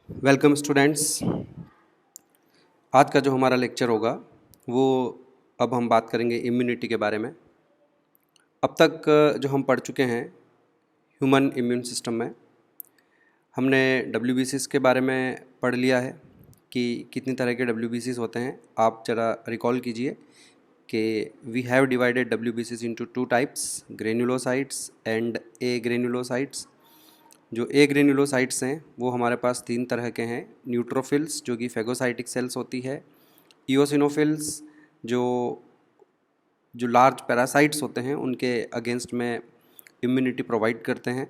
Welcome students. आज का जो हमारा लेक्चर होगा वो अब हम बात करेंगे इम्यूनिटी के बारे में। अब तक जो हम पढ़ चुके हैं ह्यूमन इम्यून सिस्टम में, हमने डब्ल्यूबीसीज़ के बारे में पढ़ लिया है कि कितनी तरह के डब्ल्यूबीसीज़ होते हैं। आप ज़रा रिकॉल कीजिए कि वी हैव डिवाइडेड डब्ल्यूबीसीज़ into two types, granulocytes and agranulocytes. जो ए ग्रेन्युलोसाइट्स हैं वो हमारे पास तीन तरह के हैं। न्यूट्रोफिल्स जो कि फेगोसाइटिक सेल्स होती है, इओसिनोफिल्स जो जो लार्ज पैरासाइट्स होते हैं उनके अगेंस्ट में इम्यूनिटी प्रोवाइड करते हैं,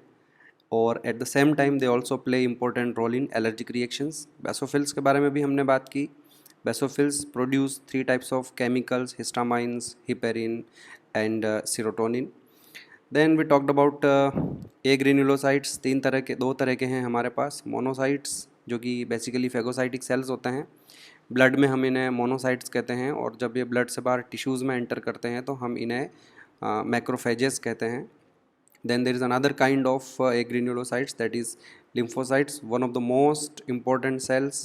और at the same time they also play important role in allergic reactions. Basophils के बारे में भी हमने बात की। Basophils produce three types of chemicals, histamines, heparin and serotonin. Then we talked about agranulocytes. दो तरह के हैं हमारे पास। मोनोसाइट्स जो कि बेसिकली फेगोसाइटिक सेल्स होते हैं, ब्लड में हम इन्हें मोनोसाइट्स कहते हैं, और जब ये ब्लड से बाहर टिश्यूज़ में एंटर करते हैं तो हम इन्हें मैक्रोफेजेस कहते हैं। Then there is another kind of granulocytes, that is lymphocytes, one of the most important cells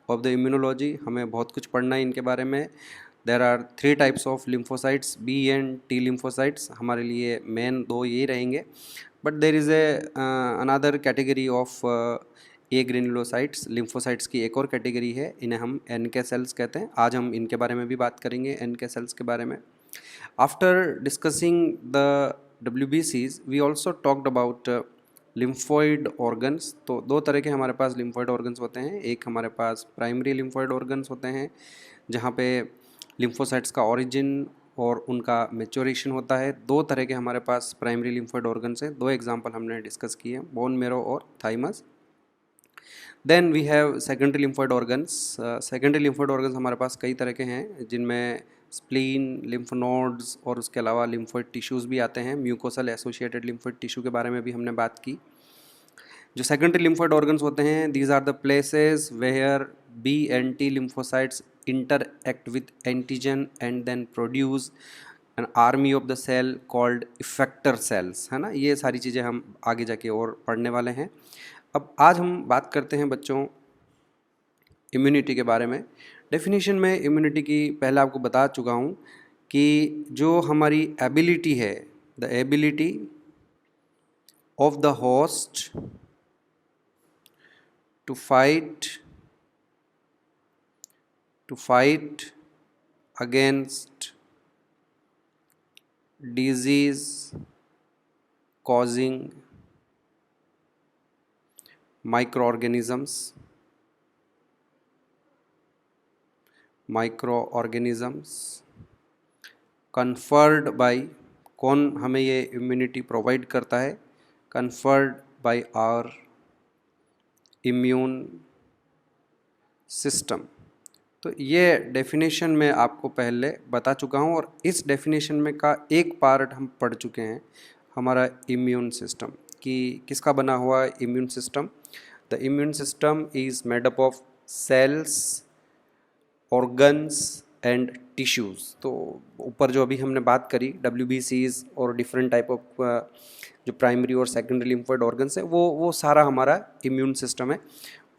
of the immunology। हमें बहुत कुछ पढ़ना है इनके बारे में। There are three types of lymphocytes, B and T lymphocytes। हमारे लिए मेन दो ये रहेंगे, but there is another category of A granulocytes। lymphocytes की एक और कैटेगरी है, इन्हें हम NK cells कहते हैं। आज हम इनके बारे में भी बात करेंगे, NK cells के बारे में। After discussing the WBCs, we also talked about lymphoid organs। तो दो तरह के हमारे पास lymphoid organs होते हैं। एक हमारे पास primary lymphoid organs होते हैं जहाँ पे lymphocytes का origin और उनका maturation होता है। दो तरह के हमारे पास primary lymphoid organs हैं। दो एग्जाम्पल हमने डिस्कस किए, बोन मेरो और thymus. Then we have secondary lymphoid organs. Secondary lymphoid organs हमारे पास कई तरह के हैं, जिनमें स्प्लीन, लिम्फ नोड्स और उसके अलावा लिम्फोइड टिश्यूज़ भी आते हैं। म्यूकोसल एसोसिएटेड लिम्फोइड टिश्यू के बारे में भी हमने बात की। जो सेकेंडरी लिम्फोइड ऑर्गन्स होते हैं, these are the places where B and T lymphocytes interact with antigen and then produce an army of the cell called effector cells, है ना। ये सारी चीज़ें हम आगे जाके और पढ़ने वाले हैं। अब आज हम बात करते हैं बच्चों इम्यूनिटी के बारे में। डेफिनेशन में इम्यूनिटी की पहले आपको बता चुका हूँ कि जो हमारी एबिलिटी है, the ability of the host to fight against disease causing microorganisms conferred by, कौन हमें ये इम्यूनिटी प्रोवाइड करता है? Conferred by our immune system. तो ये डेफिनेशन मैं आपको पहले बता चुका हूँ, और इस डेफिनेशन में का एक पार्ट हम पढ़ चुके हैं, हमारा इम्यून सिस्टम, कि किसका बना हुआ है immune system. The immune system is made up of cells, organs and tissues. तो ऊपर जो अभी हमने बात करी WBCs और डिफरेंट टाइप ऑफ जो प्राइमरी और सेकेंडरी लिम्फोइड ऑर्गन्स है, वो सारा हमारा इम्यून सिस्टम है।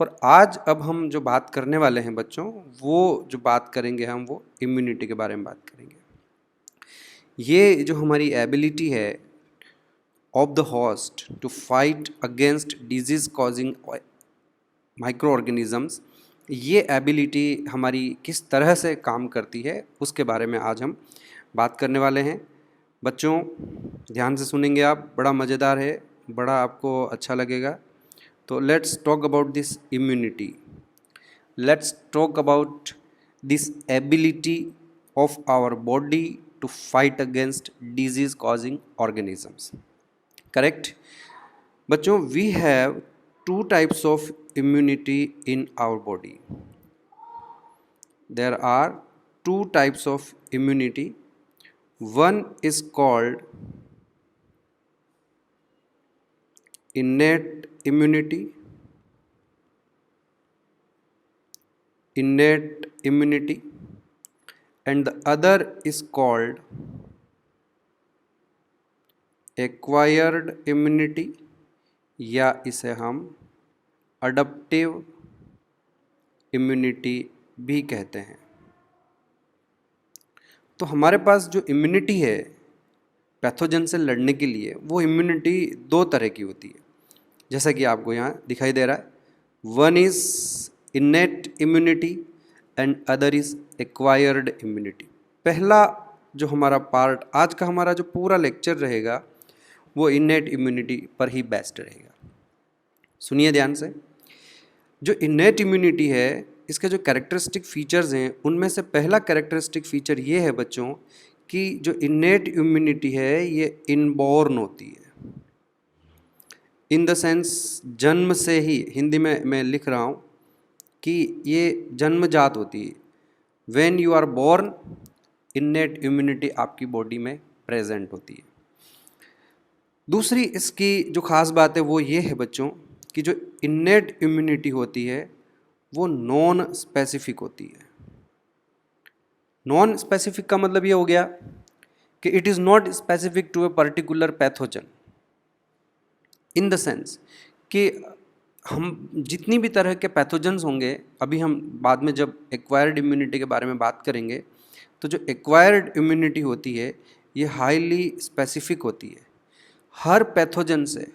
और आज अब हम जो बात करने वाले हैं बच्चों, वो जो बात करेंगे हम, वो इम्यूनिटी के बारे में बात करेंगे। ये जो हमारी एबिलिटी है of the host to fight against disease causing micro organisms, ये एबिलिटी हमारी किस तरह से काम करती है उसके बारे में आज हम बात करने वाले हैं। बच्चों ध्यान से सुनेंगे आप, बड़ा मज़ेदार है, बड़ा आपको अच्छा लगेगा। तो let's talk about this immunity. Let's talk about this ability of our body to fight against disease causing organisms. Correct बच्चों, we have two types of immunity in our body. There are two types of immunity. One is called innate immunity, and the other is called acquired immunity, या इसे हम adaptive immunity भी कहते हैं। तो हमारे पास जो इम्यूनिटी है पैथोजन से लड़ने के लिए, वो इम्यूनिटी दो तरह की होती है, जैसा कि आपको यहाँ दिखाई दे रहा है। One is innate immunity and other is acquired immunity. पहला जो हमारा पार्ट आज का हमारा जो पूरा लेक्चर रहेगा वो इनेट इम्यूनिटी पर ही बेस्ड रहेगा। सुनिए ध्यान से। जो इनेट इम्यूनिटी है, इसके जो कैरेक्टरिस्टिक फीचर्स हैं, उनमें से पहला कैरेक्टरिस्टिक फीचर ये है बच्चों कि जो इनेट इम्यूनिटी है ये इनबॉर्न होती है। इन द सेंस जन्म से ही, हिंदी में मैं लिख रहा हूँ कि ये जन्मजात होती है। When you are born, innate immunity आपकी बॉडी में प्रेजेंट होती है। दूसरी इसकी जो ख़ास बात है वो ये है बच्चों कि जो इनेट इम्यूनिटी होती है वो नॉन स्पेसिफिक होती है। नॉन स्पेसिफिक का मतलब ये हो गया कि it is not specific to a particular pathogen, in the sense कि हम जितनी भी तरह के पैथोजन्स होंगे, अभी हम बाद में जब एक्वायर्ड इम्यूनिटी के बारे में बात करेंगे, तो जो एक्वायर्ड इम्यूनिटी होती है ये हाईली स्पेसिफिक होती है। हर पैथोजन से,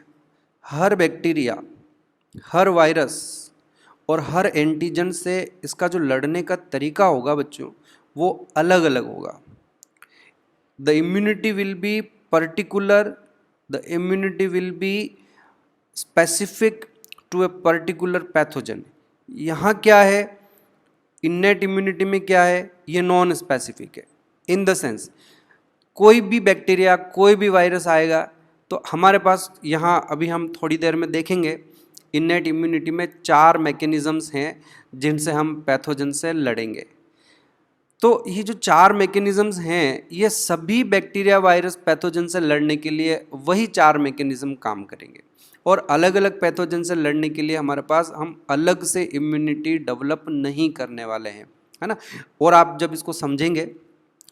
हर बैक्टीरिया, हर वायरस और हर एंटीजन से इसका जो लड़ने का तरीका होगा बच्चों वो अलग अलग होगा। The immunity will be particular, the immunity will be specific to a particular pathogen. यहाँ क्या है, इनेट इम्यूनिटी में क्या है, ये नॉन स्पेसिफिक है। इन द सेंस कोई भी बैक्टीरिया, कोई भी वायरस आएगा तो हमारे पास यहाँ अभी हम थोड़ी देर में देखेंगे, इनेट इम्यूनिटी में 4 मैकेनिज़म्स हैं जिनसे हम पैथोजन से लड़ेंगे। तो ये जो 4 मैकेनिज़म्स हैं ये सभी बैक्टीरिया, वायरस, पैथोजन से लड़ने के लिए वही 4 मैकेनिज़्म काम करेंगे, और अलग अलग पैथोजन से लड़ने के लिए हमारे पास हम अलग से इम्यूनिटी डेवलप नहीं करने वाले हैं, है ना। और आप जब इसको समझेंगे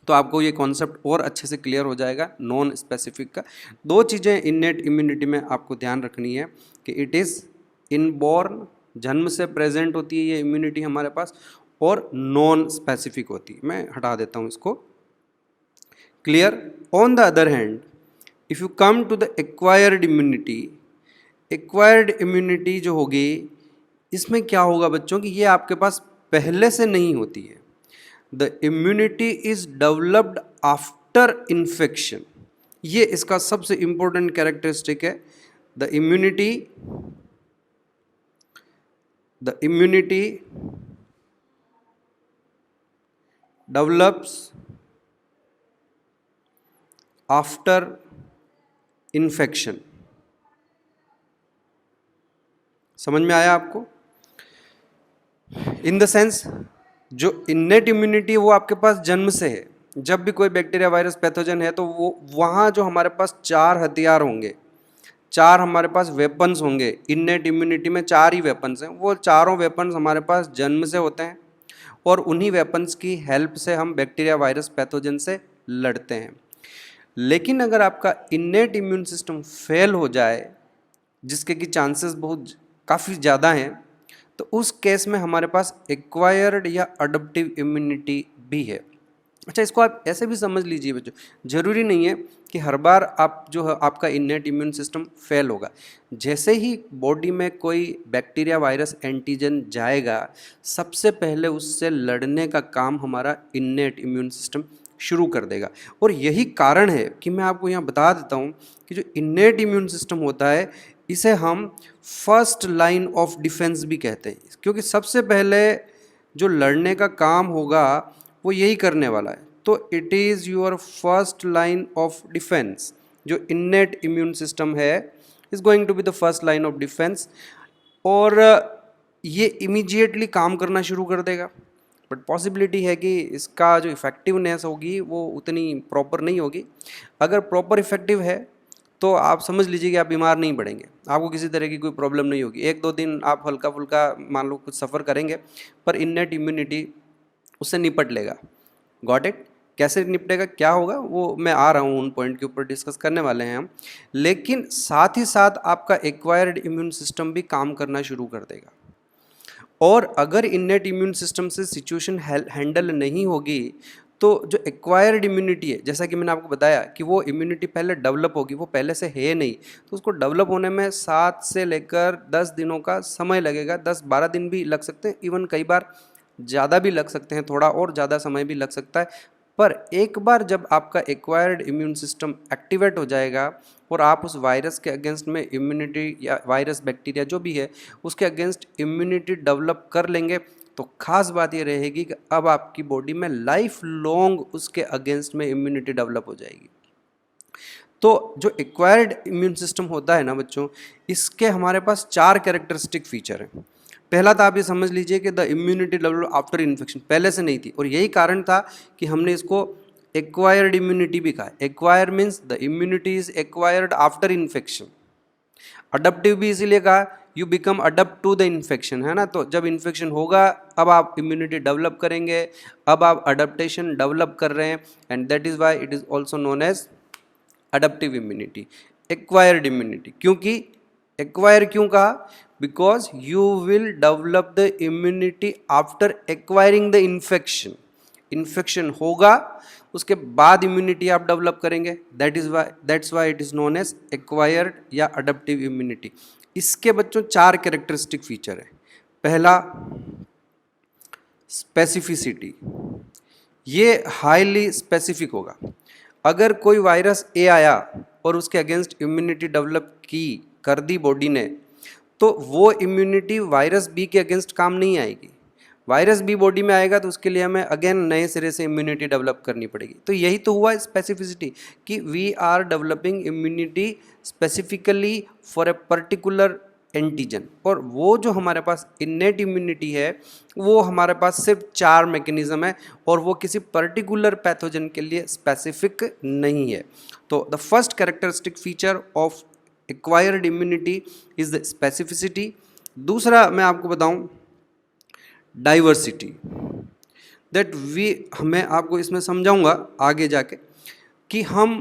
तो आपको ये कॉन्सेप्ट और अच्छे से क्लियर हो जाएगा नॉन स्पेसिफिक का। 2 चीज़ें इनेट इम्यूनिटी में आपको ध्यान रखनी है कि इट इज़ इनबॉर्न, जन्म से प्रेजेंट होती है ये इम्यूनिटी हमारे पास, और नॉन स्पेसिफिक होती है। मैं हटा देता हूँ इसको। Clear. On the other hand, if you come to the acquired immunity, acquired immunity जो होगी इसमें क्या होगा बच्चों कि ये आपके पास पहले से नहीं होती है। The immunity is developed after infection, ये इसका सबसे इंपॉर्टेंट कैरेक्टरिस्टिक है। The immunity develops after infection. समझ में आया आपको? इन द सेंस जो इनेट इम्यूनिटी वो आपके पास जन्म से है। जब भी कोई बैक्टीरिया, वायरस, पैथोजन है तो वो वहाँ जो हमारे पास 4 हथियार होंगे, 4 हमारे पास वेपन्स होंगे। इनेट इम्यूनिटी में 4 ही वेपन्स हैं, वो चारों वेपन्स हमारे पास जन्म से होते हैं, और उन्हीं वेपन्स की हेल्प से हम बैक्टीरिया, वायरस, पैथोजन से लड़ते हैं। लेकिन अगर आपका इनेट इम्यून सिस्टम फेल हो जाए, जिसके कि चांसेस बहुत काफ़ी ज़्यादा हैं, तो उस केस में हमारे पास एक्वायर्ड या अडप्टिव इम्यूनिटी भी है। अच्छा, इसको आप ऐसे भी समझ लीजिए बच्चों, ज़रूरी नहीं है कि हर बार आप जो है आपका इनेट इम्यून सिस्टम फेल होगा। जैसे ही बॉडी में कोई बैक्टीरिया, वायरस, एंटीजन जाएगा, सबसे पहले उससे लड़ने का काम हमारा इनेट इम्यून सिस्टम शुरू कर देगा। और यही कारण है कि मैं आपको यहाँ बता देता हूँ कि जो इनेट इम्यून सिस्टम होता है इसे हम फर्स्ट लाइन ऑफ डिफेंस भी कहते हैं, क्योंकि सबसे पहले जो लड़ने का काम होगा वो यही करने वाला है। तो it is your first line of defence. जो इनेट इम्यून सिस्टम है is going to be the first line of defence, और ये इमीडिएटली काम करना शुरू कर देगा। बट पॉसिबिलिटी है कि इसका जो इफ़ेक्टिवनेस होगी वो उतनी प्रॉपर नहीं होगी। अगर प्रॉपर इफ़ेक्टिव है तो आप समझ लीजिए कि आप बीमार नहीं पड़ेंगे, आपको किसी तरह की कोई प्रॉब्लम नहीं होगी। 1-2 दिन आप हल्का फुल्का मान लो कुछ सफ़र करेंगे, पर इनेट इम्यूनिटी उससे निपट लेगा। Got it? कैसे निपटेगा, क्या होगा, वो मैं आ रहा हूँ, उन पॉइंट के ऊपर डिस्कस करने वाले हैं हम। लेकिन साथ ही साथ आपका एक्वायर्ड इम्यून सिस्टम भी काम करना शुरू कर देगा। और अगर इननेट इम्यून सिस्टम से सिचुएशन हैंडल नहीं होगी तो जो एक्वायर्ड इम्यूनिटी है, जैसा कि मैंने आपको बताया कि वो इम्यूनिटी पहले डेवलप होगी, वो पहले से है नहीं, तो उसको डेवलप होने में 7 से लेकर 10 दिनों का समय लगेगा। 10-12 दिन भी लग सकते हैं, इवन कई बार ज़्यादा भी लग सकते हैं, थोड़ा और ज़्यादा समय भी लग सकता है। पर एक बार जब आपका एक्वायर्ड इम्यून सिस्टम एक्टिवेट हो जाएगा और आप उस वायरस के अगेंस्ट में इम्यूनिटी या वायरस बैक्टीरिया जो भी है उसके अगेंस्ट इम्यूनिटी डेवलप कर लेंगे, तो ख़ास बात ये रहेगी कि अब आपकी बॉडी में लाइफ लॉन्ग उसके अगेंस्ट में इम्यूनिटी डेवलप हो जाएगी। तो जो एक्वायर्ड इम्यून सिस्टम होता है ना बच्चों, इसके हमारे पास 4 कैरेक्टरिस्टिक फीचर हैं। पहला तो आप ये समझ लीजिए कि the immunity develop after infection, पहले से नहीं थी, और यही कारण था कि हमने इसको एक्वायर्ड इम्यूनिटी भी कहा। Acquire means the immunity is acquired after infection. Adaptive भी इसीलिए कहा, you become adapt to the infection, है ना। तो जब इन्फेक्शन होगा अब आप इम्यूनिटी डेवलप करेंगे, अब आप अडप्टेशन डेवलप कर रहे हैं, and that is why it is also known as adaptive immunity. Acquired immunity, क्योंकि एक्वायर क्यों कहा, because you will develop the immunity after acquiring the infection. Infection होगा उसके बाद इम्यूनिटी आप डेवलप करेंगे, that's why it is known as acquired या adaptive immunity. इसके बच्चों 4 कैरेक्टरिस्टिक फीचर है। पहला स्पेसिफिसिटी, ये हाईली स्पेसिफिक होगा। अगर कोई वायरस ए आया और उसके अगेंस्ट इम्यूनिटी डेवलप कर दी बॉडी ने, तो वो इम्यूनिटी वायरस बी के अगेंस्ट काम नहीं आएगी। वायरस बी बॉडी में आएगा तो उसके लिए हमें अगेन नए सिरे से इम्यूनिटी डेवलप करनी पड़ेगी। तो यही तो हुआ स्पेसिफिसिटी, कि we are developing immunity specifically for a particular antigen. और वो जो हमारे पास इन्नेट इम्यूनिटी है वो हमारे पास सिर्फ 4 मैकेनिज्म है, और वो किसी पर्टिकुलर पैथोजन के लिए स्पेसिफिक नहीं है। तो the first characteristic feature of acquired immunity is the specificity. दूसरा मैं आपको बताऊं, डाइवर्सिटी, दैट मैं आपको इसमें समझाऊंगा आगे जाके कि हम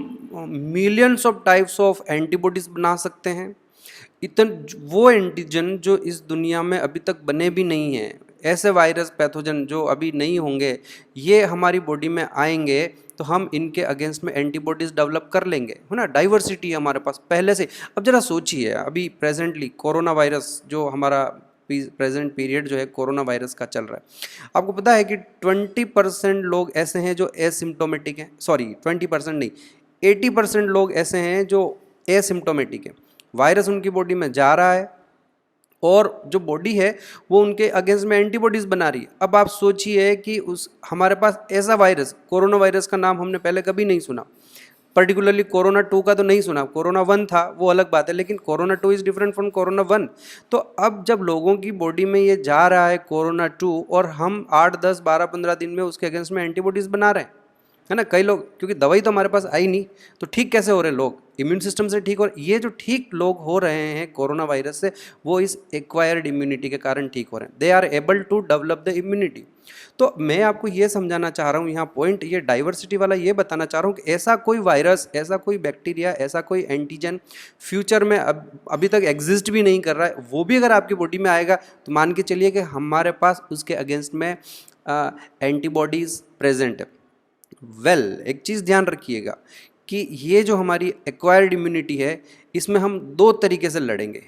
millions of types of antibodies बना सकते हैं। वो एंटीजन जो इस दुनिया में अभी तक बने भी नहीं हैं, ऐसे वायरस पैथोजन जो अभी नहीं होंगे, ये हमारी बॉडी में आएंगे तो हम इनके अगेंस्ट में एंटीबॉडीज डेवलप कर लेंगे, है ना। डाइवर्सिटी हमारे पास पहले से। अब जरा सोचिए, अभी प्रेजेंटली कोरोना वायरस जो हमारा प्रेजेंट पीरियड जो है कोरोना वायरस का चल रहा है, आपको पता है कि 20% लोग ऐसे हैं जो एसिम्टोमेटिक हैं, सॉरी 20% नहीं, 80% लोग ऐसे हैं जो एसिम्टोमेटिक हैं। वायरस उनकी बॉडी में जा रहा है और जो बॉडी है वो उनके अगेंस्ट में एंटीबॉडीज़ बना रही है। अब आप सोचिए कि हमारे पास ऐसा वायरस, कोरोना वायरस का नाम हमने पहले कभी नहीं सुना, पर्टिकुलरली कोरोना 2 का तो नहीं सुना, कोरोना 1 था वो अलग बात है, लेकिन corona 2 is different from corona 1। तो अब जब लोगों की बॉडी में ये जा रहा है कोरोना 2 और हम 8, 10, 12, 15 दिन में उसके अगेंस्ट में एंटीबॉडीज़ बना रहे हैं, है ना। कई लोग, क्योंकि दवाई तो हमारे पास आई नहीं, तो ठीक कैसे हो रहे हैं लोग, इम्यून सिस्टम से ठीक हो रहे। ये जो ठीक लोग हो रहे हैं कोरोना वायरस से, वो इस एक्वायर्ड इम्यूनिटी के कारण ठीक हो रहे हैं, they are able to develop the immunity. तो मैं आपको ये समझाना चाह रहा हूँ यहाँ पॉइंट, ये डाइवर्सिटी वाला ये बताना चाह रहा हूँ कि ऐसा कोई वायरस, ऐसा कोई बैक्टीरिया, ऐसा कोई एंटीजन फ्यूचर में अभी तक एग्जिस्ट भी नहीं कर रहा है, वो भी अगर आपकी बॉडी में आएगा तो मान के चलिए कि हमारे पास उसके अगेंस्ट में एंटीबॉडीज़ प्रेजेंट है। एक चीज़ ध्यान रखिएगा कि ये जो हमारी एक्वायर्ड इम्यूनिटी है इसमें हम 2 तरीके से लड़ेंगे।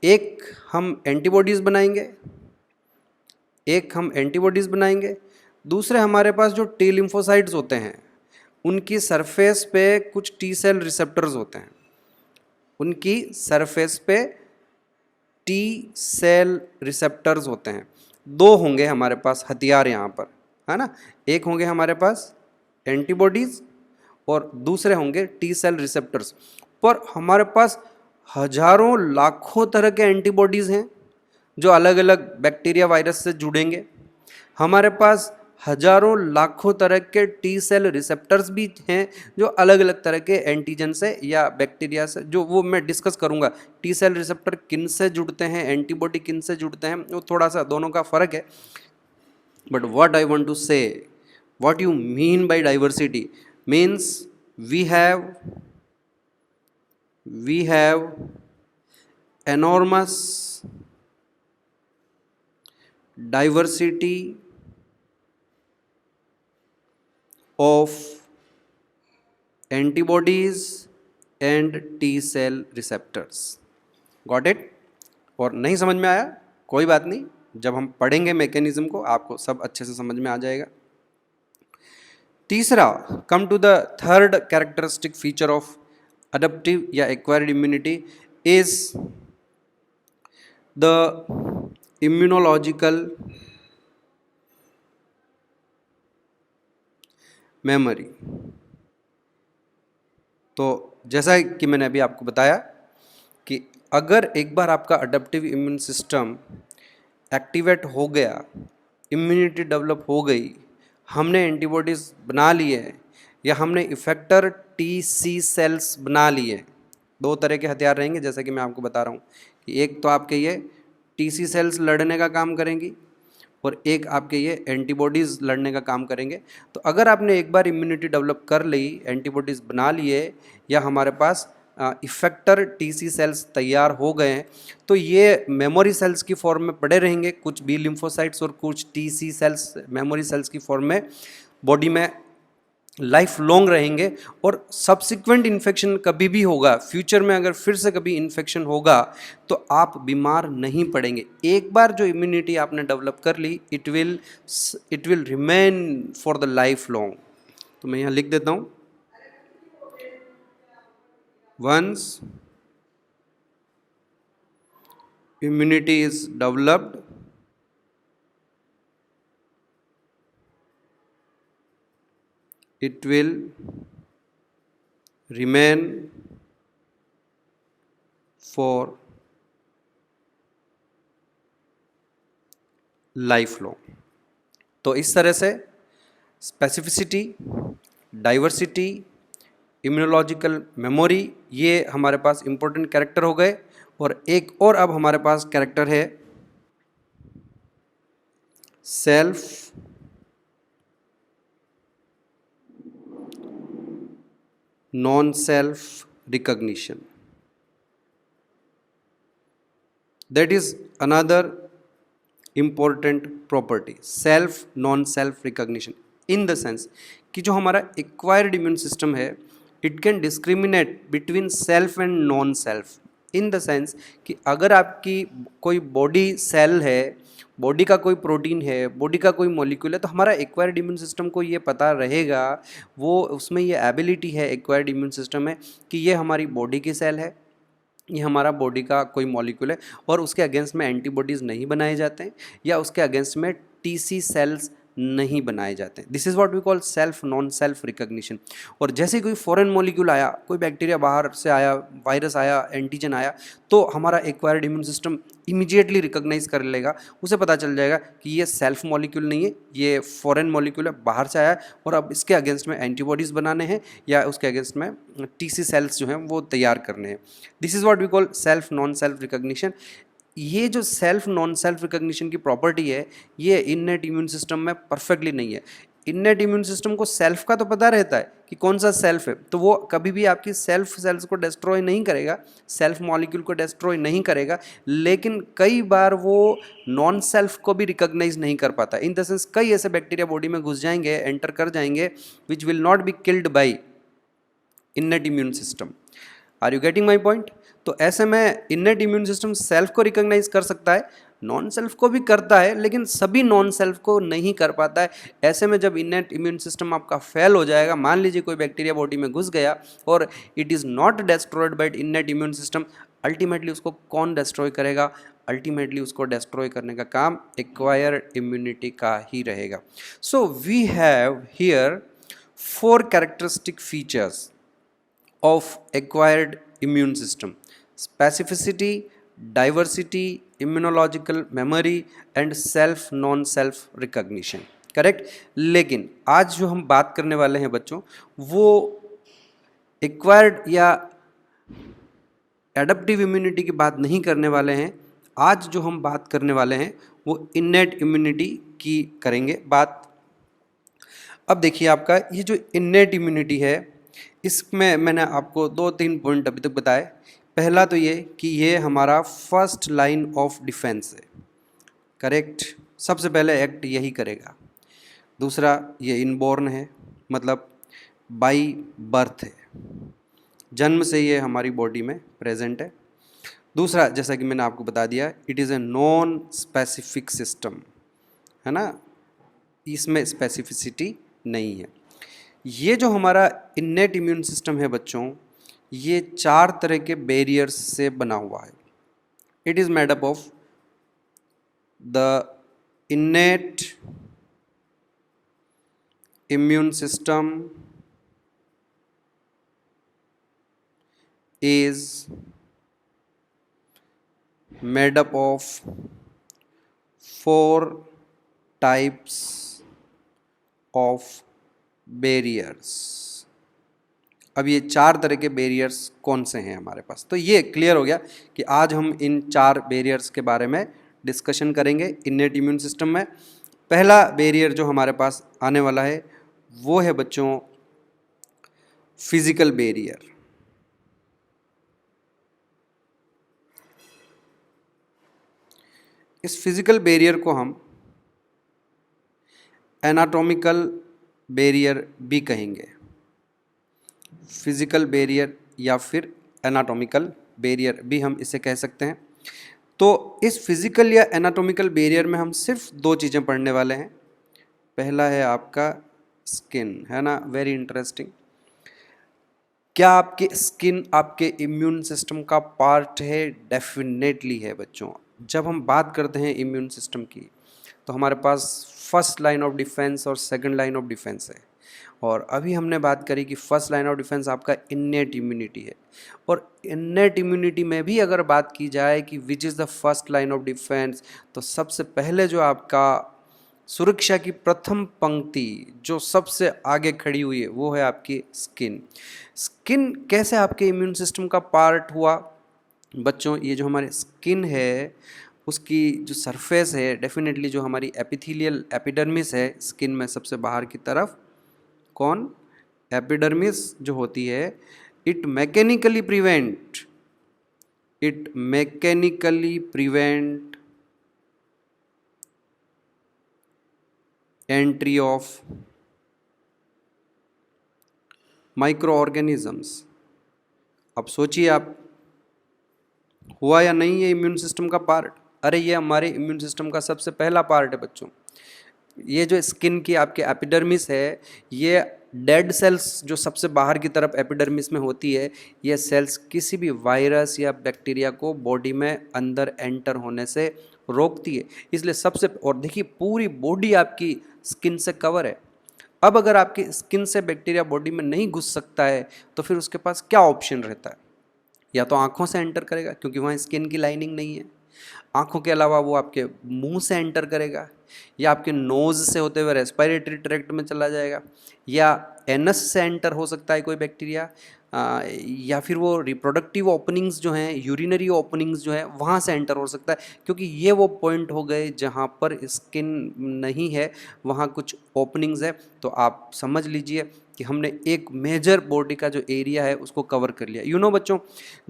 एक हम एंटीबॉडीज़ बनाएंगे, दूसरे हमारे पास जो टी लिम्फोसाइट्स होते हैं उनकी सरफेस पे कुछ टी सेल रिसेप्टर्स होते हैं, उनकी सरफेस पे टी सेल रिसेप्टर्स होते हैं। 2 होंगे हमारे पास हथियार यहाँ पर, है ना। एक होंगे हमारे पास एंटीबॉडीज़ और दूसरे होंगे टी सेल रिसेप्टर्स। पर हमारे पास हजारों लाखों तरह के एंटीबॉडीज़ हैं जो अलग अलग बैक्टीरिया वायरस से जुड़ेंगे। हमारे पास हजारों लाखों तरह के टी सेल रिसेप्टर्स भी हैं जो अलग अलग तरह के एंटीजन से या बैक्टीरिया से, जो वो मैं डिस्कस करूंगा, टी सेल रिसेप्टर किन से जुड़ते हैं, एंटीबॉडी किन से जुड़ते हैं, वो थोड़ा सा दोनों का फ़र्क है। But what I want to say, what you mean by diversity means we have enormous diversity of antibodies and T cell receptors. Got it? और नहीं समझ में आया कोई बात नहीं, जब हम पढ़ेंगे मैकेनिज्म को आपको सब अच्छे से समझ में आ जाएगा। तीसरा, come to the third characteristic feature of adaptive या acquired immunity is the immunological memory. तो जैसा कि मैंने अभी आपको बताया कि अगर एक बार आपका अडप्टिव इम्यून सिस्टम एक्टिवेट हो गया, इम्यूनिटी डेवलप हो गई, हमने एंटीबॉडीज़ बना लिए या हमने इफेक्टर टी सी सेल्स बना लिए, दो तरह के हथियार रहेंगे जैसा कि मैं आपको बता रहा हूँ कि एक तो आपके ये टी सी सेल्स लड़ने का काम करेंगी और एक आपके ये एंटीबॉडीज़ लड़ने का काम करेंगे। तो अगर आपने एक बार इम्यूनिटी डेवलप कर ली, एंटीबॉडीज़ बना लिए या हमारे पास इफेक्टर टी सी सेल्स तैयार हो गए हैं, तो ये मेमोरी सेल्स की फॉर्म में पड़े रहेंगे, कुछ बी लिम्फोसाइट्स और कुछ T C cells memory cells की फॉर्म में बॉडी में लाइफ लॉन्ग रहेंगे। और सब्सिक्वेंट इन्फेक्शन कभी भी होगा, फ्यूचर में अगर फिर से कभी इन्फेक्शन होगा तो आप बीमार नहीं पड़ेंगे। एक बार जो इम्यूनिटी आपने डेवलप कर ली, it will remain for the life long. तो मैं यहाँ लिख देता हूँ, once immunity is developed, it will remain for life long. तो इस तरह से स्पेसिफिसिटी, डाइवर्सिटी, इम्यूनोलॉजिकल मेमोरी, ये हमारे पास इंपॉर्टेंट कैरेक्टर हो गए। और एक और अब हमारे पास कैरेक्टर है self non self recognition. That is another important property, self non self recognition, in the sense कि जो हमारा एक्वायर्ड इम्यून सिस्टम है, it can discriminate between self and non self, in the sense कि अगर आपकी कोई body cell है, body का कोई प्रोटीन है, बॉडी का कोई मॉलिक्यूल है, तो हमारा एक्वायर्ड इम्यून सिस्टम को ये पता रहेगा, वो उसमें ये एबिलिटी है एक्वायर्ड इम्यून सिस्टम में कि ये हमारी बॉडी की सेल है, ये हमारा बॉडी का कोई मॉलिक्यूल है और उसके अगेंस्ट में एंटीबॉडीज़ नहीं बनाए जाते हैं या उसके अगेंस्ट में टीसी सेल्स नहीं बनाए जाते हैं। This is what we call self non self recognition. और जैसे कोई फॉरेन मॉलिक्यूल आया, कोई बैक्टीरिया बाहर से आया, वायरस आया, एंटीजन आया, तो हमारा acquired immune system immediately recognise कर लेगा, उसे पता चल जाएगा कि ये सेल्फ मॉलिक्यूल नहीं है, ये फॉरेन मॉलिक्यूल है, बाहर से आया है और अब इसके अगेंस्ट में एंटीबॉडीज़ बनाने हैं या उसके अगेंस्ट में टीसी सेल्स जो हैं वो तैयार करने हैं। This is what we call self non self recognition. ये जो सेल्फ नॉन सेल्फ रिकॉग्निशन की प्रॉपर्टी है, ये इननेट इम्यून सिस्टम में परफेक्टली नहीं है। इननेट इम्यून सिस्टम को सेल्फ का तो पता रहता है कि कौन सा सेल्फ है, तो वो कभी भी आपकी सेल्फ सेल्स को डिस्ट्रॉय नहीं करेगा, सेल्फ मॉलिक्यूल को डिस्ट्रॉय नहीं करेगा, लेकिन कई बार वो नॉन सेल्फ को भी रिकॉग्नाइज नहीं कर पाता। इन द सेंस कई ऐसे बैक्टीरिया बॉडी में घुस जाएंगे, एंटर कर जाएंगे, which will not be killed by innate immune system. Are you getting my point? तो ऐसे में इननेट इम्यून सिस्टम सेल्फ को रिकॉग्नाइज कर सकता है, नॉन सेल्फ को भी करता है, लेकिन सभी नॉन सेल्फ को नहीं कर पाता है। ऐसे में जब इननेट इम्यून सिस्टम आपका फेल हो जाएगा, मान लीजिए कोई बैक्टीरिया बॉडी में घुस गया और it is not destroyed by innate immune system, ultimately उसको कौन डिस्ट्रॉय करेगा? अल्टीमेटली उसको डिस्ट्रॉय करने का काम एक्वायर्ड इम्यूनिटी का ही रहेगा। So we have here 4 characteristic features of acquired immune system: specificity, diversity, immunological memory and self non self recognition। Correct? लेकिन आज जो हम बात करने वाले हैं बच्चों, वो एक्वायर्ड या एडप्टिव इम्यूनिटी की बात नहीं करने वाले हैं। आज जो हम बात करने वाले हैं वो इननेट इम्यूनिटी की करेंगे बात। अब देखिए, आपका ये जो इननेट इम्यूनिटी है, इसमें मैंने आपको 2-3 पॉइंट अभी तक बताए। पहला तो ये कि ये हमारा फर्स्ट लाइन ऑफ डिफेंस है। करेक्ट? सबसे पहले एक्ट यही करेगा। दूसरा, ये इनबॉर्न है, मतलब बाई बर्थ है, जन्म से ये हमारी बॉडी में प्रेजेंट है। दूसरा, जैसा कि मैंने आपको बता दिया, it is a non specific system, है ना, इसमें स्पेसिफिसिटी नहीं है। ये जो हमारा इन्नेट इम्यून सिस्टम है बच्चों, ये 4 तरह के बैरियर्स से बना हुआ है। It is made up of the innate immune system is made up of 4 types of barriers। अब ये 4 तरह के बैरियर्स कौन से हैं हमारे पास, तो ये क्लियर हो गया कि आज हम इन 4 बैरियर्स के बारे में डिस्कशन करेंगे इन्नेट इम्यून सिस्टम में। पहला बैरियर जो हमारे पास आने वाला है वो है बच्चों फिजिकल बैरियर। इस फिजिकल बैरियर को हम एनाटॉमिकल बैरियर भी कहेंगे। फिजिकल बैरियर या फिर एनाटॉमिकल बैरियर भी हम इसे कह सकते हैं। तो इस फिजिकल या एनाटॉमिकल बैरियर में हम सिर्फ 2 चीज़ें पढ़ने वाले हैं। पहला है आपका स्किन, है ना, वेरी इंटरेस्टिंग। क्या आपकी स्किन आपके इम्यून सिस्टम का पार्ट है? डेफिनेटली है बच्चों। जब हम बात करते हैं इम्यून सिस्टम की, तो हमारे पास फर्स्ट लाइन ऑफ डिफेंस और सेकंड लाइन ऑफ डिफेंस है। और अभी हमने बात करी कि फर्स्ट लाइन ऑफ डिफेंस आपका इन्नेट इम्यूनिटी है। और इन्नेट इम्यूनिटी में भी अगर बात की जाए कि which is the first line of defence, तो सबसे पहले जो आपका सुरक्षा की प्रथम पंक्ति जो सबसे आगे खड़ी हुई है वो है आपकी स्किन। स्किन कैसे आपके इम्यून सिस्टम का पार्ट हुआ बच्चों? ये जो हमारी स्किन है उसकी जो सरफेस है, डेफिनेटली जो हमारी एपिथेलियल एपिडर्मिस है स्किन में सबसे बाहर की तरफ, कौन? एपिडर्मिस जो होती है, it mechanically prevent entry of micro organisms. अब सोचिए आप, हुआ या नहीं ये इम्यून सिस्टम का पार्ट? अरे ये हमारे इम्यून सिस्टम का सबसे पहला पार्ट है बच्चों। ये जो स्किन की आपके एपिडर्मिस है, ये डेड सेल्स जो सबसे बाहर की तरफ एपिडर्मिस में होती है, ये सेल्स किसी भी वायरस या बैक्टीरिया को बॉडी में अंदर एंटर होने से रोकती है। इसलिए सबसे, और देखिए पूरी बॉडी आपकी स्किन से कवर है। अब अगर आपकी स्किन से बैक्टीरिया बॉडी में नहीं घुस सकता है तो फिर उसके पास क्या ऑप्शन रहता है? या तो आँखों से एंटर करेगा क्योंकि वहाँ स्किन की लाइनिंग नहीं है, आँखों के अलावा वो आपके मुंह से एंटर करेगा, या आपके नोज़ से होते हुए रेस्पिरेटरी ट्रैक्ट में चला जाएगा, या एनस से एंटर हो सकता है कोई बैक्टीरिया, या फिर वो रिप्रोडक्टिव ओपनिंग्स जो हैं, यूरिनरी ओपनिंग्स जो हैं, वहाँ से एंटर हो सकता है। क्योंकि ये वो पॉइंट हो गए जहाँ पर स्किन नहीं है, वहाँ कुछ ओपनिंग्स है। तो आप समझ लीजिए कि हमने एक मेजर बॉडी का जो एरिया है उसको कवर कर लिया। बच्चों,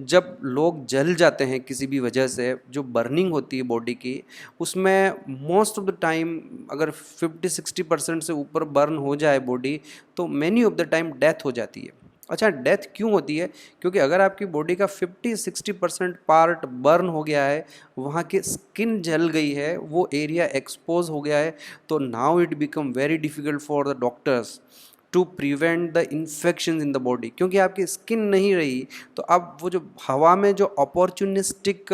जब लोग जल जाते हैं किसी भी वजह से, जो बर्निंग होती है बॉडी की, उसमें मोस्ट ऑफ द टाइम अगर 50-60% से ऊपर बर्न हो जाए बॉडी, तो many of the time death हो जाती है। अच्छा, डेथ क्यों होती है? क्योंकि अगर आपकी बॉडी का 50-60% पार्ट बर्न हो गया है, वहाँ की स्किन जल गई है, वो एरिया एक्सपोज हो गया है, तो now it become very difficult for the doctors to prevent the infection in the body. क्योंकि आपकी स्किन नहीं रही, तो अब वो जो हवा में जो अपॉर्चुनिस्टिक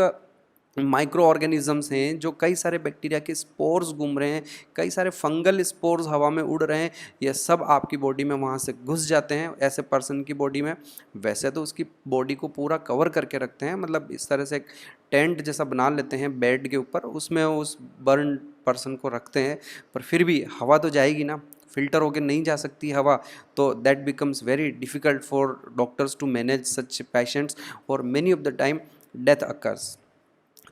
माइक्रो ऑर्गेनिजम्स हैं, जो कई सारे बैक्टीरिया के स्पोर्स घूम रहे हैं, कई सारे फंगल स्पोर्स हवा में उड़ रहे हैं, ये सब आपकी बॉडी में वहाँ से घुस जाते हैं ऐसे पर्सन की बॉडी में। वैसे तो उसकी बॉडी को पूरा कवर करके रखते हैं, मतलब इस तरह से एक टेंट जैसा बना लेते हैं बेड के ऊपर, उसमें उस बर्न पर्सन को रखते हैं, पर फिर भी हवा तो जाएगी ना, फिल्टर होकर नहीं जा सकती हवा, तो that becomes very difficult for doctors to manage such patients, और many of the time death occurs.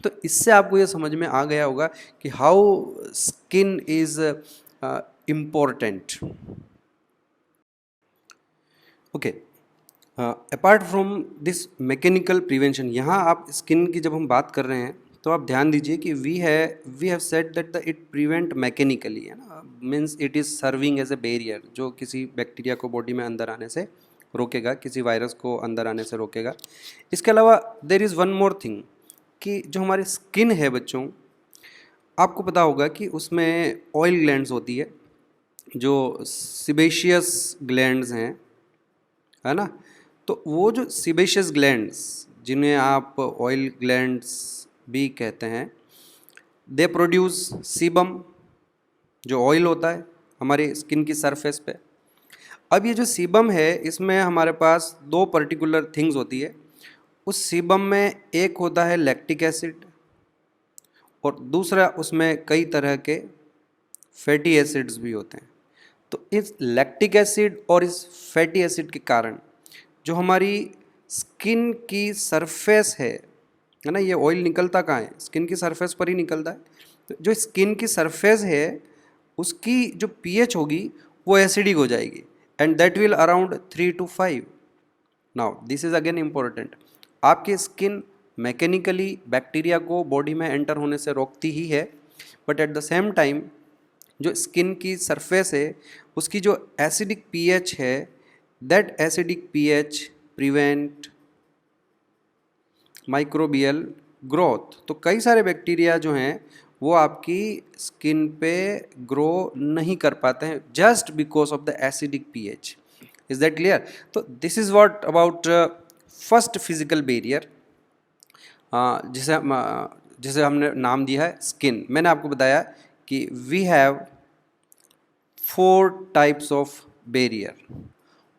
तो इससे आपको ये समझ में आ गया होगा कि how skin is important. Okay, apart from this mechanical prevention, यहाँ आप स्किन की जब हम बात कर रहे हैं तो आप ध्यान दीजिए कि we have said that the it prevent mechanically, है ना, means it is serving as a barrier, जो किसी बैक्टीरिया को बॉडी में अंदर आने से रोकेगा, किसी वायरस को अंदर आने से रोकेगा। इसके अलावा there is one more thing कि जो हमारी स्किन है बच्चों, आपको पता होगा कि उसमें ऑयल ग्लैंड्स होती है, जो सिबेशियस ग्लैंड्स हैं, है ना। तो वो जो सिबेशियस ग्लैंड्स, जिन्हें आप ऑयल ग्लैंड्स भी कहते हैं, दे प्रोड्यूस सीबम, जो ऑयल होता है हमारे स्किन की सरफेस पे। अब ये जो सीबम है, इसमें हमारे पास दो पर्टिकुलर थिंग्स होती है। उस सीबम में एक होता है लैक्टिक एसिड, और दूसरा उसमें कई तरह के फैटी एसिड्स भी होते हैं। तो इस लैक्टिक एसिड और इस फैटी एसिड के कारण जो हमारी स्किन की सरफेस है ना, ये ऑयल निकलता कहाँ है? स्किन की सरफेस पर ही निकलता है। तो जो स्किन की सरफेस है उसकी जो पीएच होगी वो एसिडिक हो जाएगी, and that will around 3 to 5। Now this is again important. आपकी स्किन मैकेनिकली बैक्टीरिया को बॉडी में एंटर होने से रोकती ही है, but at the same time जो स्किन की सरफेस है उसकी जो एसिडिक पीएच है, that acidic pH prevent microbial growth. तो कई सारे बैक्टीरिया जो हैं वो आपकी स्किन पे ग्रो नहीं कर पाते हैं, just because of the acidic pH. Is that clear? तो this is what about first physical barrier, जिसे हमने नाम दिया है स्किन। मैंने आपको बताया कि we have 4 types of barrier.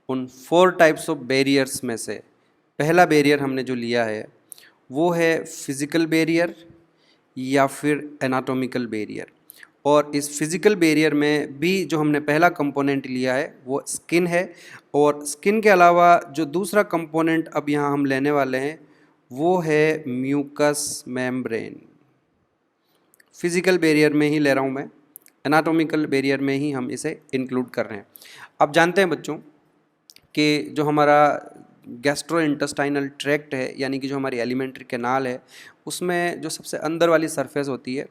उन 4 टाइप्स ऑफ बैरियर्स में से पहला बैरियर हमने जो लिया है वो है फिज़िकल बैरियर या फिर एनाटॉमिकल बैरियर। और इस फिज़िकल बैरियर में भी जो हमने पहला कंपोनेंट लिया है वो स्किन है, और स्किन के अलावा जो दूसरा कंपोनेंट अब यहाँ हम लेने वाले हैं वो है म्यूकस मेम्ब्रेन। फिज़िकल बैरियर में ही ले रहा हूँ मैं, एनाटॉमिकल बैरियर में ही हम इसे इंक्लूड कर रहे हैं। अब जानते हैं बच्चों कि जो हमारा गैस्ट्रो इंटेस्टाइनल ट्रैक्ट है, यानी कि जो हमारी एलिमेंट्री कैनाल है, उसमें जो सबसे अंदर वाली सरफेस होती है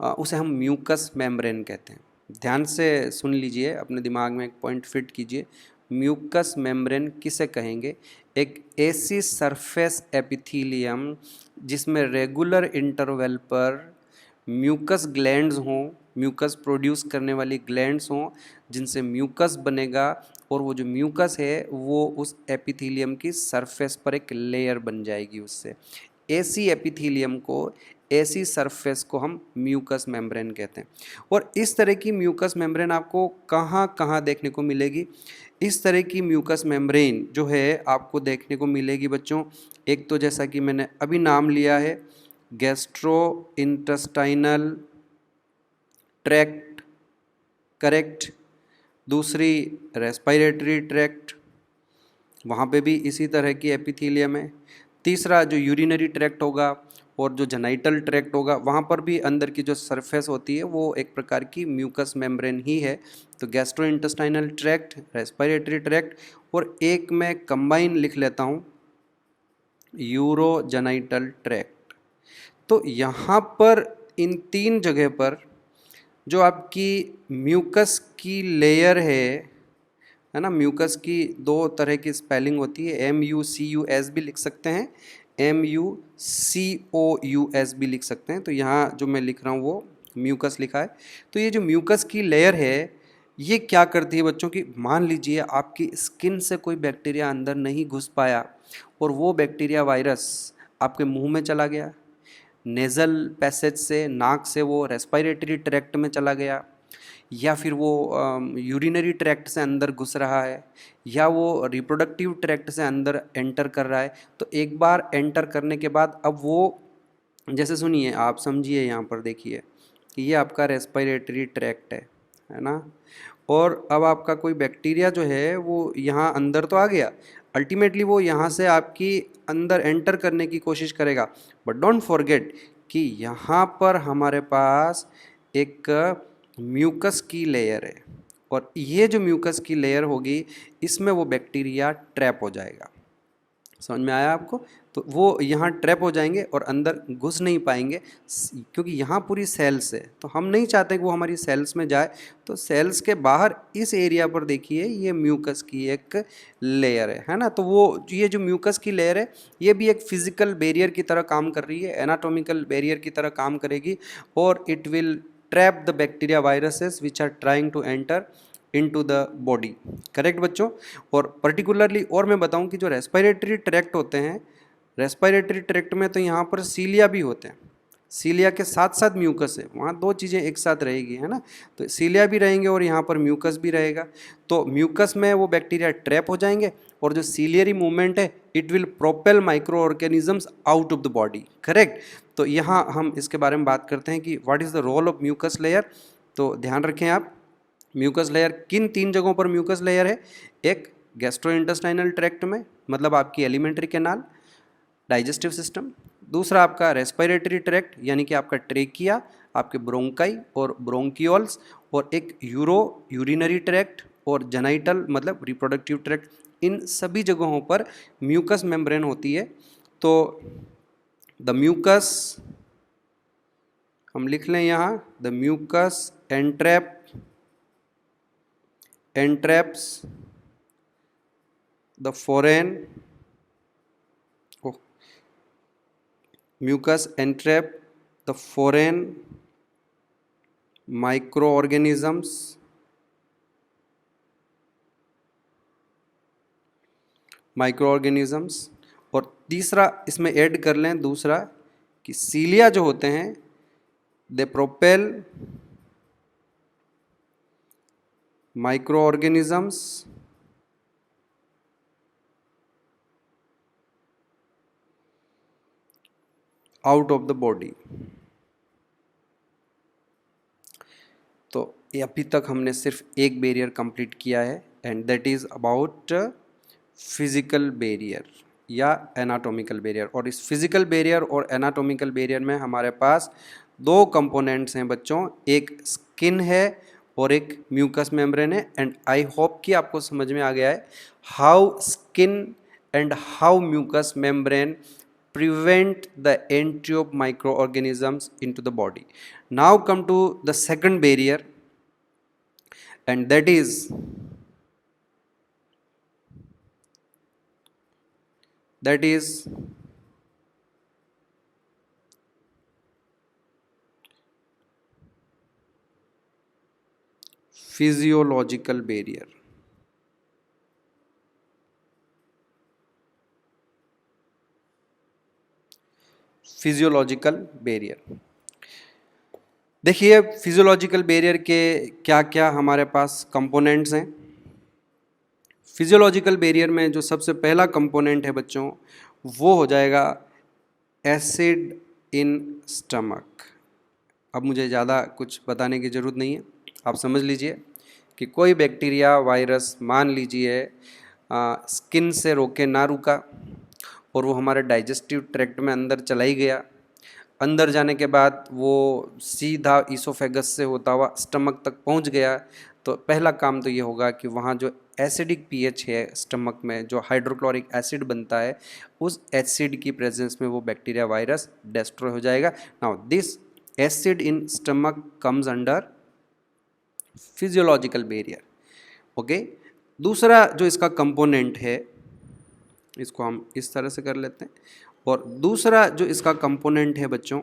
उसे हम म्यूकस मेम्ब्रेन कहते हैं। ध्यान से सुन लीजिए, अपने दिमाग में एक पॉइंट फिट कीजिए। म्यूकस मेम्ब्रेन किसे कहेंगे? एक ऐसी सरफेस एपिथीलियम जिसमें रेगुलर इंटरवल पर म्यूकस ग्लैंड्स हों, म्यूकस प्रोड्यूस करने वाली ग्लैंड्स हों, जिनसे म्यूकस बनेगा, और वो जो म्यूकस है वो उस एपिथीलियम की सरफेस पर एक लेयर बन जाएगी उससे। ऐसी एपिथीलियम को, ऐसी सरफेस को हम म्यूकस मेम्ब्रेन कहते हैं। और इस तरह की म्यूकस मेम्ब्रेन आपको कहाँ कहाँ देखने को मिलेगी? इस तरह की म्यूकस मेम्ब्रेन जो है आपको देखने को मिलेगी बच्चों, एक तो जैसा कि मैंने अभी नाम लिया है गैस्ट्रो इंटेस्टाइनल ट्रैक्ट, करेक्ट। दूसरी रेस्पिरेटरी ट्रैक्ट, वहाँ पे भी इसी तरह की एपिथीलियम है। तीसरा जो यूरिनरी ट्रैक्ट होगा और जो जेनाइटल ट्रैक्ट होगा, वहाँ पर भी अंदर की जो सरफेस होती है वो एक प्रकार की म्यूकस मेम्ब्रेन ही है। तो gastro intestinal tract, respiratory tract, और एक मैं कंबाइन लिख लेता हूँ यूरोजेनाइटल ट्रैक्ट। तो यहाँ पर इन 3 जगह पर जो आपकी म्यूकस की लेयर है ना, म्यूकस की 2 तरह की स्पेलिंग होती है, MUCUS भी लिख सकते हैं, MUCOUS भी लिख सकते हैं। तो यहाँ जो मैं लिख रहा हूँ वो म्यूकस लिखा है। तो ये जो म्यूकस की लेयर है ये क्या करती है बच्चों की? मान लीजिए आपकी स्किन से कोई बैक्टीरिया अंदर नहीं घुस पाया और वो बैक्टीरिया वायरस आपके मुंह में चला गया, नेज़ल पैसेज से, नाक से वो रेस्पिरेटरी ट्रैक्ट में चला गया, या फिर वो यूरिनरी ट्रैक्ट से अंदर घुस रहा है, या वो रिप्रोडक्टिव ट्रैक्ट से अंदर एंटर कर रहा है। तो एक बार एंटर करने के बाद अब वो, जैसे सुनिए, आप समझिए, यहाँ पर देखिए कि ये आपका रेस्पिरेटरी ट्रैक्ट है ना, और अब आपका कोई बैक्टीरिया जो है वो यहाँ अंदर तो आ गया, अल्टीमेटली वो यहाँ से आपकी अंदर एंटर करने की कोशिश करेगा। बट डोंट फॉरगेट कि यहाँ पर हमारे पास एक म्यूकस की लेयर है, और ये जो म्यूकस की लेयर होगी इसमें वो बैक्टीरिया ट्रैप हो जाएगा। समझ में आया आपको? तो वो यहाँ ट्रैप हो जाएंगे और अंदर घुस नहीं पाएंगे, क्योंकि यहाँ पूरी सेल्स है, तो हम नहीं चाहते कि वो हमारी सेल्स में जाए। तो सेल्स के बाहर इस एरिया पर देखिए ये म्यूकस की एक लेयर है ना। तो वो ये जो म्यूकस की लेयर है ये भी एक फिजिकल बैरियर की तरह काम कर रही है, एनाटॉमिकल बैरियर की तरह काम करेगी, और it will trap the bacteria viruses which are trying to enter into the body. Correct बच्चों? और पर्टिकुलरली और मैं बताऊं कि जो रेस्पिरेटरी ट्रैक्ट होते हैं, रेस्पिरेटरी ट्रैक्ट में तो यहाँ पर सीलिया भी होते हैं, सीलिया के साथ साथ म्यूकस है, वहाँ दो चीज़ें एक साथ रहेगी, है ना। तो सीलिया भी रहेंगे और यहाँ पर म्यूकस भी रहेगा। तो म्यूकस में वो बैक्टीरिया ट्रैप हो जाएंगे, और जो सीलियरी मूवमेंट है it will propel micro organisms out of the body. Correct? तो यहाँ हम इसके बारे में बात करते हैं कि what is the role of mucus layer. तो ध्यान रखें आप, म्यूकस लेयर किन 3 जगहों पर म्यूकस लेयर है? एक गैस्ट्रोइंटेस्टाइनल ट्रैक्ट में, मतलब आपकी एलिमेंट्री कैनाल, डाइजेस्टिव सिस्टम। दूसरा आपका रेस्पिरेटरी ट्रैक्ट यानी कि आपका ट्रेकिया, आपके ब्रोंकाई और ब्रोंकियोल्स, और एक यूरिनरी ट्रैक्ट और जेनाइटल मतलब रिप्रोडक्टिव ट्रैक्ट। इन सभी जगहों पर म्यूकस मेम्ब्रेन होती है। तो द म्यूकस हम लिख लें यहाँ, the mucus entraps the foreign mucus entrap the foreign microorganisms। और तीसरा इसमें ऐड कर लें दूसरा कि सीलिया जो होते हैं they propel microorganisms out of the body. तो अभी तक हमने सिर्फ एक बैरियर कंप्लीट किया है, and that is about physical barrier या एनाटॉमिकल बैरियर। और इस फिजिकल बैरियर और एनाटॉमिकल बैरियर में हमारे पास 2 कंपोनेंट्स हैं बच्चों, एक स्किन है और एक म्यूकस मेम्ब्रेन है। एंड आई होप कि आपको समझ में आ गया है how skin and how mucus membrane prevent the entry of microorganisms into the body. Now come to the second barrier, and that is physiological barrier। Physiological barrier, देखिए physiological barrier के क्या क्या हमारे पास कंपोनेंट्स हैं। फिजियोलॉजिकल बैरियर में जो सबसे पहला कंपोनेंट है बच्चों वो हो जाएगा एसिड इन स्टमक। अब मुझे ज़्यादा कुछ बताने की ज़रूरत नहीं है, आप समझ लीजिए कि कोई बैक्टीरिया वायरस मान लीजिए स्किन से रोके ना रुका और वो हमारे डाइजेस्टिव ट्रैक्ट में अंदर चला ही गया। अंदर जाने के बाद वो सीधा ईसोफेगस से होता हुआ स्टमक तक पहुंच गया। तो पहला काम तो ये होगा कि वहाँ जो एसिडिक पीएच है स्टमक में, जो हाइड्रोक्लोरिक एसिड बनता है, उस एसिड की प्रेजेंस में वो बैक्टीरिया वायरस डिस्ट्रॉय हो जाएगा। Now this acid in stomach comes under physiological barrier. Okay, दूसरा जो इसका कंपोनेंट है, इसको हम इस तरह से कर लेते हैं, और दूसरा जो इसका कंपोनेंट है बच्चों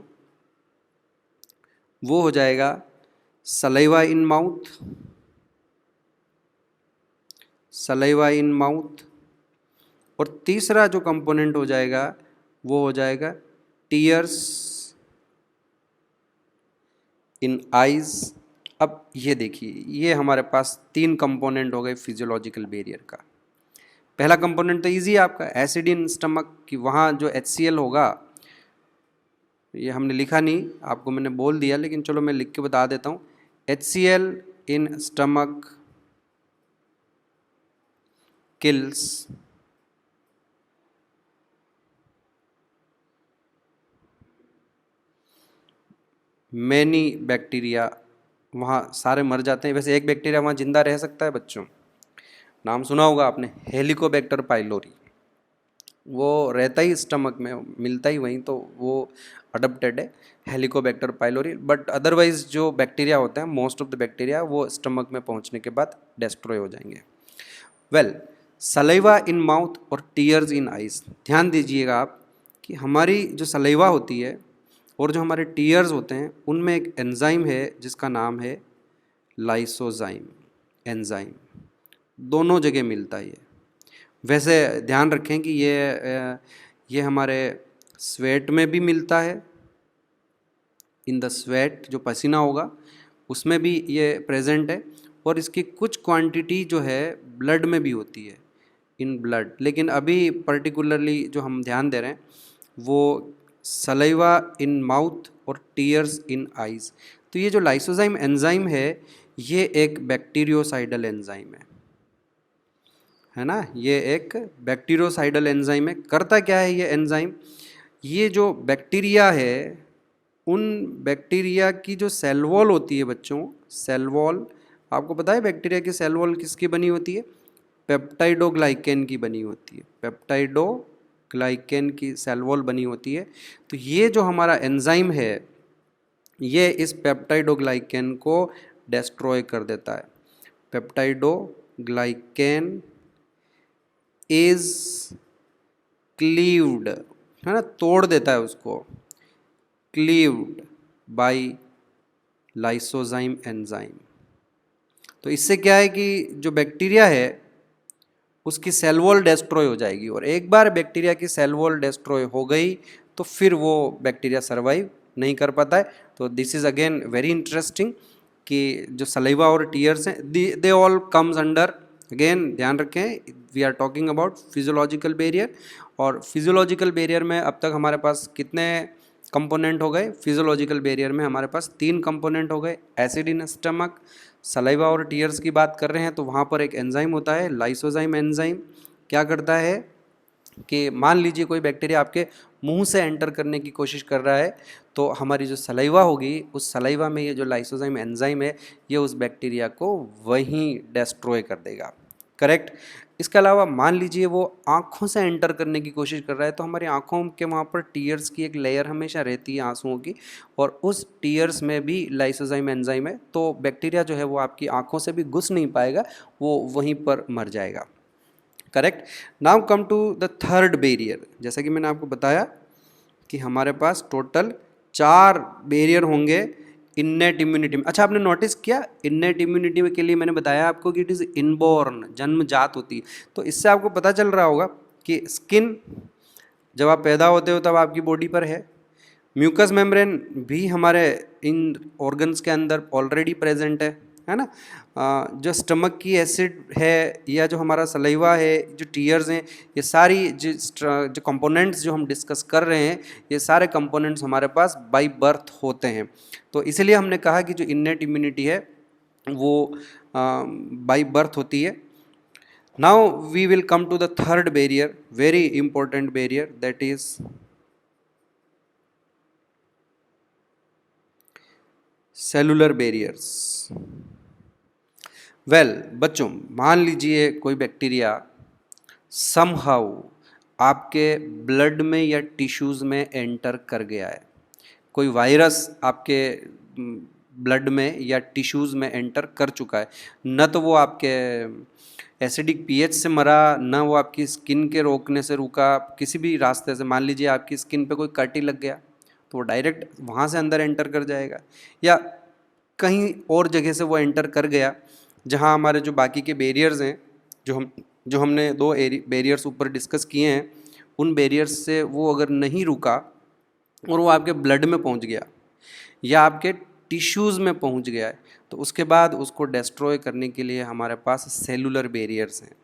वो हो जाएगा saliva in mouth, saliva in mouth. और तीसरा जो कंपोनेंट हो जाएगा वो हो जाएगा टीयर्स इन आइज। अब ये देखिए, ये हमारे पास 3 कंपोनेंट हो गए फिजियोलॉजिकल बैरियर का। पहला कंपोनेंट तो इजी है आपका, एसिड इन स्टमक, कि वहाँ जो HCl होगा, ये हमने लिखा नहीं, आपको मैंने बोल दिया, लेकिन चलो मैं लिख के बता देता हूँ। HCl in stomach kills many bacteria, वहाँ सारे मर जाते हैं। वैसे एक बैक्टीरिया वहाँ जिंदा रह सकता है बच्चों, नाम सुना होगा आपने, हेलिकोबैक्टर पाइलोरी। वो रहता ही स्टमक में, मिलता ही वहीं, तो वो अडप्टेड है हेलिकोबैक्टर पाइलोरी। बट अदरवाइज जो बैक्टीरिया होते हैं, मोस्ट ऑफ द बैक्टीरिया वो स्टमक में पहुंचने के बाद डिस्ट्रॉय हो जाएंगे। वेल, सलाइवा इन माउथ और टीयर्स इन आइज। ध्यान दीजिएगा आप कि हमारी जो सलाइवा होती है और जो हमारे टीयर्स होते हैं उनमें एक एंजाइम है जिसका नाम है लाइसोजाइम एंजाइम। दोनों जगह मिलता है ये। वैसे ध्यान रखें कि ये हमारे स्वेट में भी मिलता है, इन द स्वेट, जो पसीना होगा उसमें भी ये प्रेजेंट है, और इसकी कुछ क्वांटिटी जो है ब्लड में भी होती है, इन ब्लड। लेकिन अभी पर्टिकुलरली जो हम ध्यान दे रहे हैं वो सलाइवा इन माउथ और टीयर्स इन आइज़। तो ये जो लाइसोजाइम एंजाइम है ये एक बैक्टीरियोसाइडल एंजाइम है ना, ये एक बैक्टीरियोसाइडल एंजाइम है। करता क्या है ये एंजाइम? ये जो बैक्टीरिया है उन बैक्टीरिया की जो सेल वॉल होती है बच्चों, सेल वॉल, आपको पता है बैक्टीरिया की सेल वॉल किसकी बनी होती है? पेप्टाइडोग्लाइकेन की बनी होती है, पेप्टाइडोग्लाइकेन की सेल वॉल बनी होती है। तो ये जो हमारा एंजाइम है ये इस पेप्टाइडोग्लाइकेन को डिस्ट्रॉय कर देता है। पेप्टाइडोग्लाइकेन इज क्लीव्ड, है ना, तोड़ देता है उसको, क्लीव्ड बाय लाइसोजाइम एंजाइम। तो इससे क्या है कि जो बैक्टीरिया है उसकी सेल वॉल डिस्ट्रॉय हो जाएगी, और एक बार बैक्टीरिया की सेल वॉल डिस्ट्रॉय हो गई तो फिर वो बैक्टीरिया सर्वाइव नहीं कर पाता है। तो this is again very interesting कि जो सलाइवा और टीयर्स हैं they all comes under, again ध्यान रखें we are talking about physiological barrier. और फिजियोलॉजिकल बैरियर में अब तक हमारे पास कितने कंपोनेंट हो गए? फिजियोलॉजिकल बैरियर में हमारे पास 3 कंपोनेंट हो गए, एसिड इन स्टमक, सलाइवा और टीयर्स की बात कर रहे हैं तो वहाँ पर एक एंजाइम होता है लाइसोजाइम एंजाइम। क्या करता है कि मान लीजिए कोई बैक्टीरिया आपके मुंह से एंटर करने की कोशिश कर रहा है तो हमारी जो सलाइवा होगी उस सलाइवा में ये जो लाइसोजाइम एंजाइम है ये उस बैक्टीरिया को वहीं डिस्ट्रॉय कर देगा, करेक्ट। इसके अलावा मान लीजिए वो आँखों से एंटर करने की कोशिश कर रहा है तो हमारी आँखों के वहाँ पर टीयर्स की एक लेयर हमेशा रहती है आंसुओं की, और उस टीयर्स में भी लाइसोजाइम एंजाइम है, तो बैक्टीरिया जो है वो आपकी आँखों से भी घुस नहीं पाएगा, वो वहीं पर मर जाएगा, correct. Now come to the third barrier. जैसा कि मैंने आपको बताया कि हमारे पास टोटल 4 बैरियर होंगे इन्नेट इम्यूनिटी में। अच्छा, आपने नोटिस किया इन्नेट इम्यूनिटी के लिए मैंने बताया आपको कि इट इज़ इनबॉर्न, जन्मजात होती है। तो इससे आपको पता चल रहा होगा कि स्किन जब आप पैदा होते हो तब आपकी बॉडी पर है, म्यूकस मेम्ब्रेन भी हमारे इन ऑर्गन्स के अंदर ऑलरेडी प्रेजेंट है ना। जो स्टमक की एसिड है या जो हमारा सलाइवा है, जो टीयर्स हैं, ये सारी जो कंपोनेंट्स जो हम डिस्कस कर रहे हैं ये सारे कंपोनेंट्स हमारे पास बाय बर्थ होते हैं। तो इसलिए हमने कहा कि जो इन्नेट इम्यूनिटी है वो बाय बर्थ होती है। Now we will come to the third barrier, very important barrier, that is cellular barriers. Well बच्चों, मान लीजिए कोई बैक्टीरिया समहाउ आपके ब्लड में या टिश्यूज़ में एंटर कर गया है, कोई वायरस आपके ब्लड में या टिश्यूज़ में एंटर कर चुका है, न तो वो आपके एसिडिक पीएच से मरा, न वो आपकी स्किन के रोकने से रुका, किसी भी रास्ते से। मान लीजिए आपकी स्किन पे कोई कट ही लग गया तो वो डायरेक्ट वहाँ से अंदर एंटर कर जाएगा, या कहीं और जगह से वो एंटर कर गया जहाँ हमारे जो बाकी के बैरियर्स हैं, जो हमने 2 बैरियर्स ऊपर डिस्कस किए हैं, उन बैरियर्स से वो अगर नहीं रुका और वो आपके ब्लड में पहुंच गया या आपके टिश्यूज़ में पहुंच गया है तो उसके बाद उसको डिस्ट्रॉय करने के लिए हमारे पास सेलुलर बैरियर्स हैं।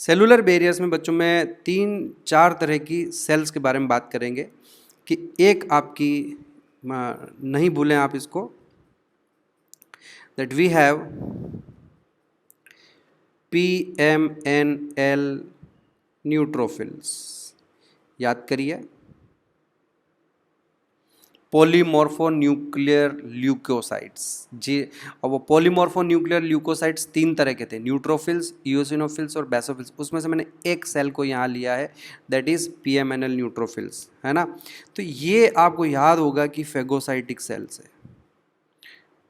सेलुलर बैरियर्स में बच्चों में 3-4 तरह की सेल्स के बारे में बात करेंगे कि एक आपकी, नहीं भूलें आप इसको, that we have PMNL neutrophils. याद करिए पॉलीमॉर्फोन्यूक्लियर ल्यूकोसाइट्स जी। और वो पॉलीमॉर्फोन्यूक्लियर ल्यूकोसाइट्स 3 तरह के थे, न्यूट्रोफिल्स, इओसिनोफिल्स और बेसोफिल्स। उसमें से मैंने एक सेल को यहाँ लिया है, दैट इज़ पीएमएनएल न्यूट्रोफिल्स, है ना। तो ये आपको याद होगा कि फेगोसाइटिक सेल्स है,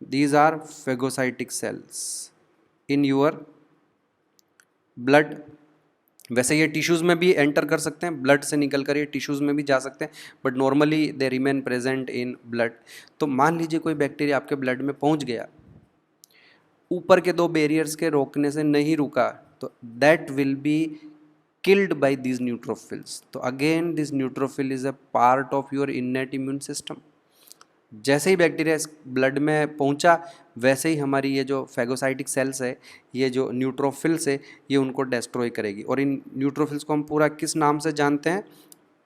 these are phagocytic cells in your blood. वैसे ये टिश्यूज़ में भी एंटर कर सकते हैं, ब्लड से निकल कर ये टिश्यूज़ में भी जा सकते हैं, but normally they remain present in blood. तो मान लीजिए कोई बैक्टीरिया आपके ब्लड में पहुंच गया, ऊपर के 2 बैरियर्स के रोकने से नहीं रुका, तो that will be killed by this neutrophils. तो again this neutrophil is a part of your innate immune system. जैसे ही बैक्टीरिया इस ब्लड में पहुंचा, वैसे ही हमारी ये जो फेगोसाइटिक सेल्स है, ये जो न्यूट्रोफिल्स है, ये उनको डिस्ट्रॉय करेगी। और इन न्यूट्रोफिल्स को हम पूरा किस नाम से जानते हैं?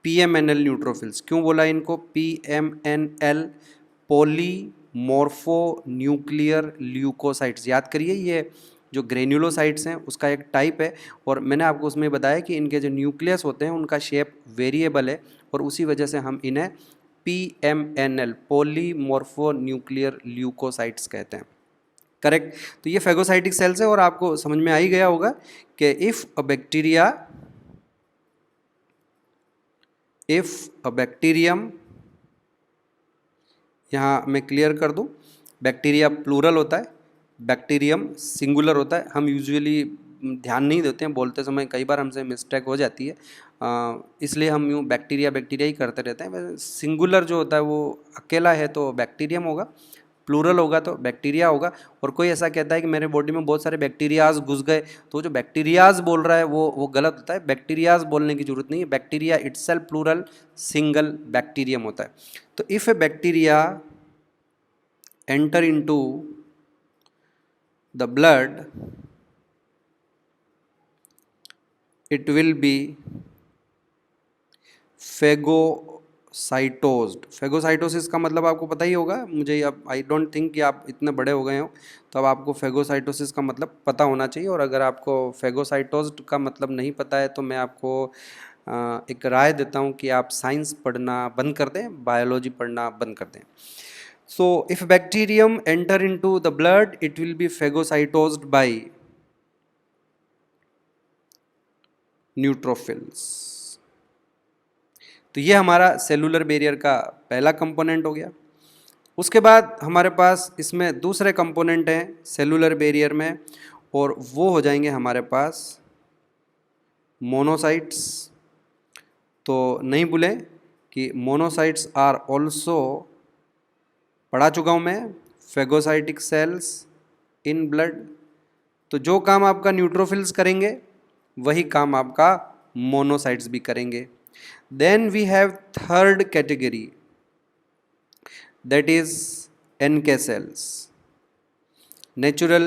PMNL neutrophils. क्यों बोला इनको पीएमएनएल? Polymorpho nuclear leukocytes. याद करिए, ये जो ग्रेन्युलोसाइट्स हैं उसका एक टाइप है, और मैंने आपको उसमें बताया कि इनके जो न्यूक्लियस होते हैं उनका शेप वेरिएबल है, और उसी वजह से हम इन्हें पीएमएनएल पॉलीमॉर्फो न्यूक्लियर ल्यूकोसाइट्स कहते हैं। करेक्ट। तो ये फेगोसाइटिक सेल्स है, और आपको समझ में आ ही गया होगा कि इफ अ बैक्टीरियम, यहाँ मैं क्लियर कर दूं, बैक्टीरिया प्लूरल होता है, बैक्टीरियम सिंगुलर होता है। हम यूजुअली ध्यान नहीं देते हैं, बोलते समय कई बार हमसे मिस्टेक हो जाती है, इसलिए हम यूँ बैक्टीरिया बैक्टीरिया ही करते रहते हैं। वैसे सिंगुलर जो होता है वो अकेला है तो बैक्टीरियम होगा, प्लूरल होगा तो बैक्टीरिया होगा। और कोई ऐसा कहता है कि मेरे बॉडी में बहुत सारे बैक्टीरियाज घुस गए, तो जो बैक्टीरियाज बोल रहा है वो गलत होता है। बैक्टीरियाज बोलने की जरूरत नहीं है, bacteria itself plural, single bacterium होता है। तो if a bacteria enter into the blood, it will be phagocytosed. Phagocytosis का मतलब आपको पता ही होगा, मुझे अब आई डोंट थिंक कि आप इतने बड़े हो गए हो, तो अब आपको फेगोसाइटोसिस का मतलब पता होना चाहिए। और अगर आपको फेगोसाइटोज्ड का मतलब नहीं पता है तो मैं आपको एक राय देता हूँ कि आप साइंस पढ़ना बंद कर दें, बायोलॉजी पढ़ना बंद कर दें। So if bacterium enter into the blood, it will be phagocytosed by neutrophils. तो ये हमारा सेलुलर बैरियर का पहला कंपोनेंट हो गया। उसके बाद हमारे पास इसमें दूसरे कंपोनेंट हैं सेलुलर बैरियर में, और वो हो जाएंगे हमारे पास मोनोसाइट्स। तो नहीं भूलें कि मोनोसाइट्स आर ऑल्सो, पढ़ा चुका हूँ मैं, फेगोसाइटिक सेल्स इन ब्लड। तो जो काम आपका न्यूट्रोफिल्स करेंगे वही काम आपका मोनोसाइट्स भी करेंगे। Then we have third category, that is NK cells, natural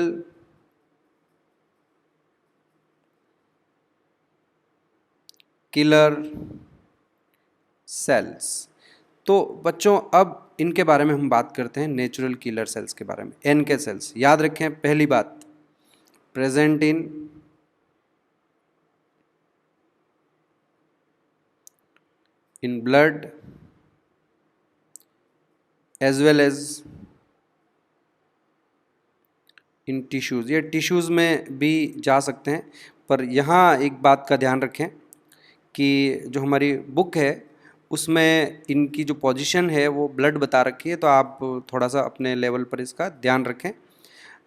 killer cells। तो बच्चों अब इनके बारे में हम बात करते हैं, नेचुरल किलर सेल्स के बारे में। NK सेल्स याद रखें, पहली बात, present in blood as well as in tissues. ये टिश्यूज़ में भी जा सकते हैं, पर यहाँ एक बात का ध्यान रखें कि जो हमारी बुक है उसमें इनकी जो पोजीशन है वो ब्लड बता रखी है, तो आप थोड़ा सा अपने लेवल पर इसका ध्यान रखें।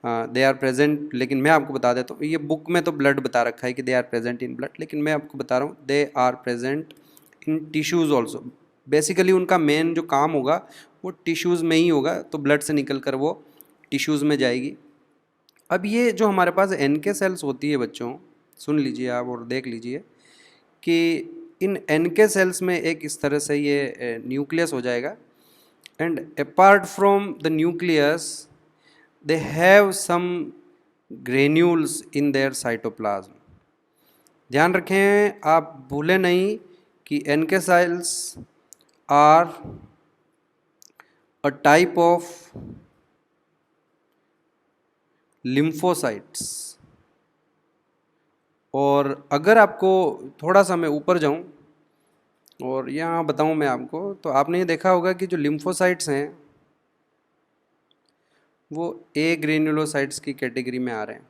दे आर प्रेजेंट, लेकिन मैं आपको बता देता हूँ, ये बुक में तो ब्लड बता रखा है कि they are present in blood, लेकिन मैं आपको बता रहा हूँ they are present in tissues also. Basically उनका मेन जो काम होगा वो टिश्यूज़ में ही होगा, तो ब्लड से निकल कर वो टिश्यूज़ में जाएगी। अब ये जो हमारे पास NK सेल्स होती है बच्चों, सुन लीजिए आप और देख लीजिए कि इन NK सेल्स में एक इस तरह से ये न्यूक्लियस हो जाएगा, and apart from the nucleus they have some granules in their cytoplasm. ध्यान रखें, आप भूलें नहीं कि NK cells are a type of lymphocytes. और अगर आपको थोड़ा सा मैं ऊपर जाऊं और यहाँ बताऊँ मैं आपको, तो आपने ये देखा होगा कि जो लिम्फोसाइट्स हैं वो ए ग्रेन्युलोसाइट्स की कैटेगरी में आ रहे हैं।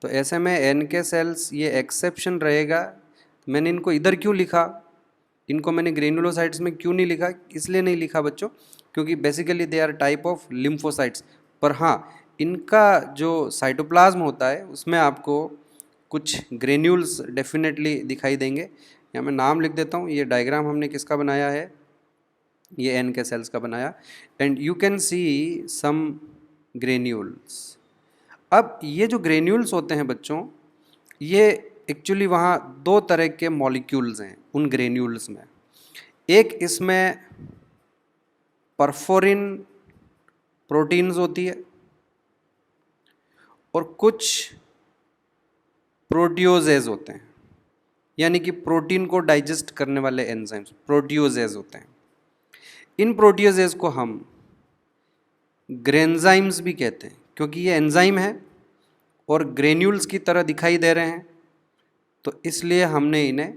तो ऐसे में एन के सेल्स ये एक्सेप्शन रहेगा। मैंने इनको इधर क्यों लिखा, इनको मैंने ग्रेन्युलोसाइट्स में क्यों नहीं लिखा, इसलिए नहीं लिखा बच्चों क्योंकि basically they are type of lymphocytes. पर हाँ, इनका जो साइटोप्लाज्म होता है उसमें आपको कुछ ग्रेन्यूल्स डेफिनेटली दिखाई देंगे। यहाँ मैं नाम लिख देता हूँ। ये डायग्राम हमने किसका बनाया है, ये एन के सेल्स का बनाया। And you can see some granules. अब ये जो ग्रेन्यूल्स होते हैं बच्चों, ये एक्चुअली वहाँ दो तरह के मॉलिक्यूल्स हैं उन ग्रेन्यूल्स में। एक इसमें परफोरिन प्रोटीन्स होती है और कुछ प्रोटियोजेज होते हैं, यानी कि प्रोटीन को डाइजेस्ट करने वाले एंजाइम्स प्रोटियोजेज होते हैं। इन प्रोटियोजेज को हम ग्रेन्जाइम्स भी कहते हैं क्योंकि ये एंजाइम है और ग्रेन्यूल्स की तरह दिखाई दे रहे हैं, तो इसलिए हमने इन्हें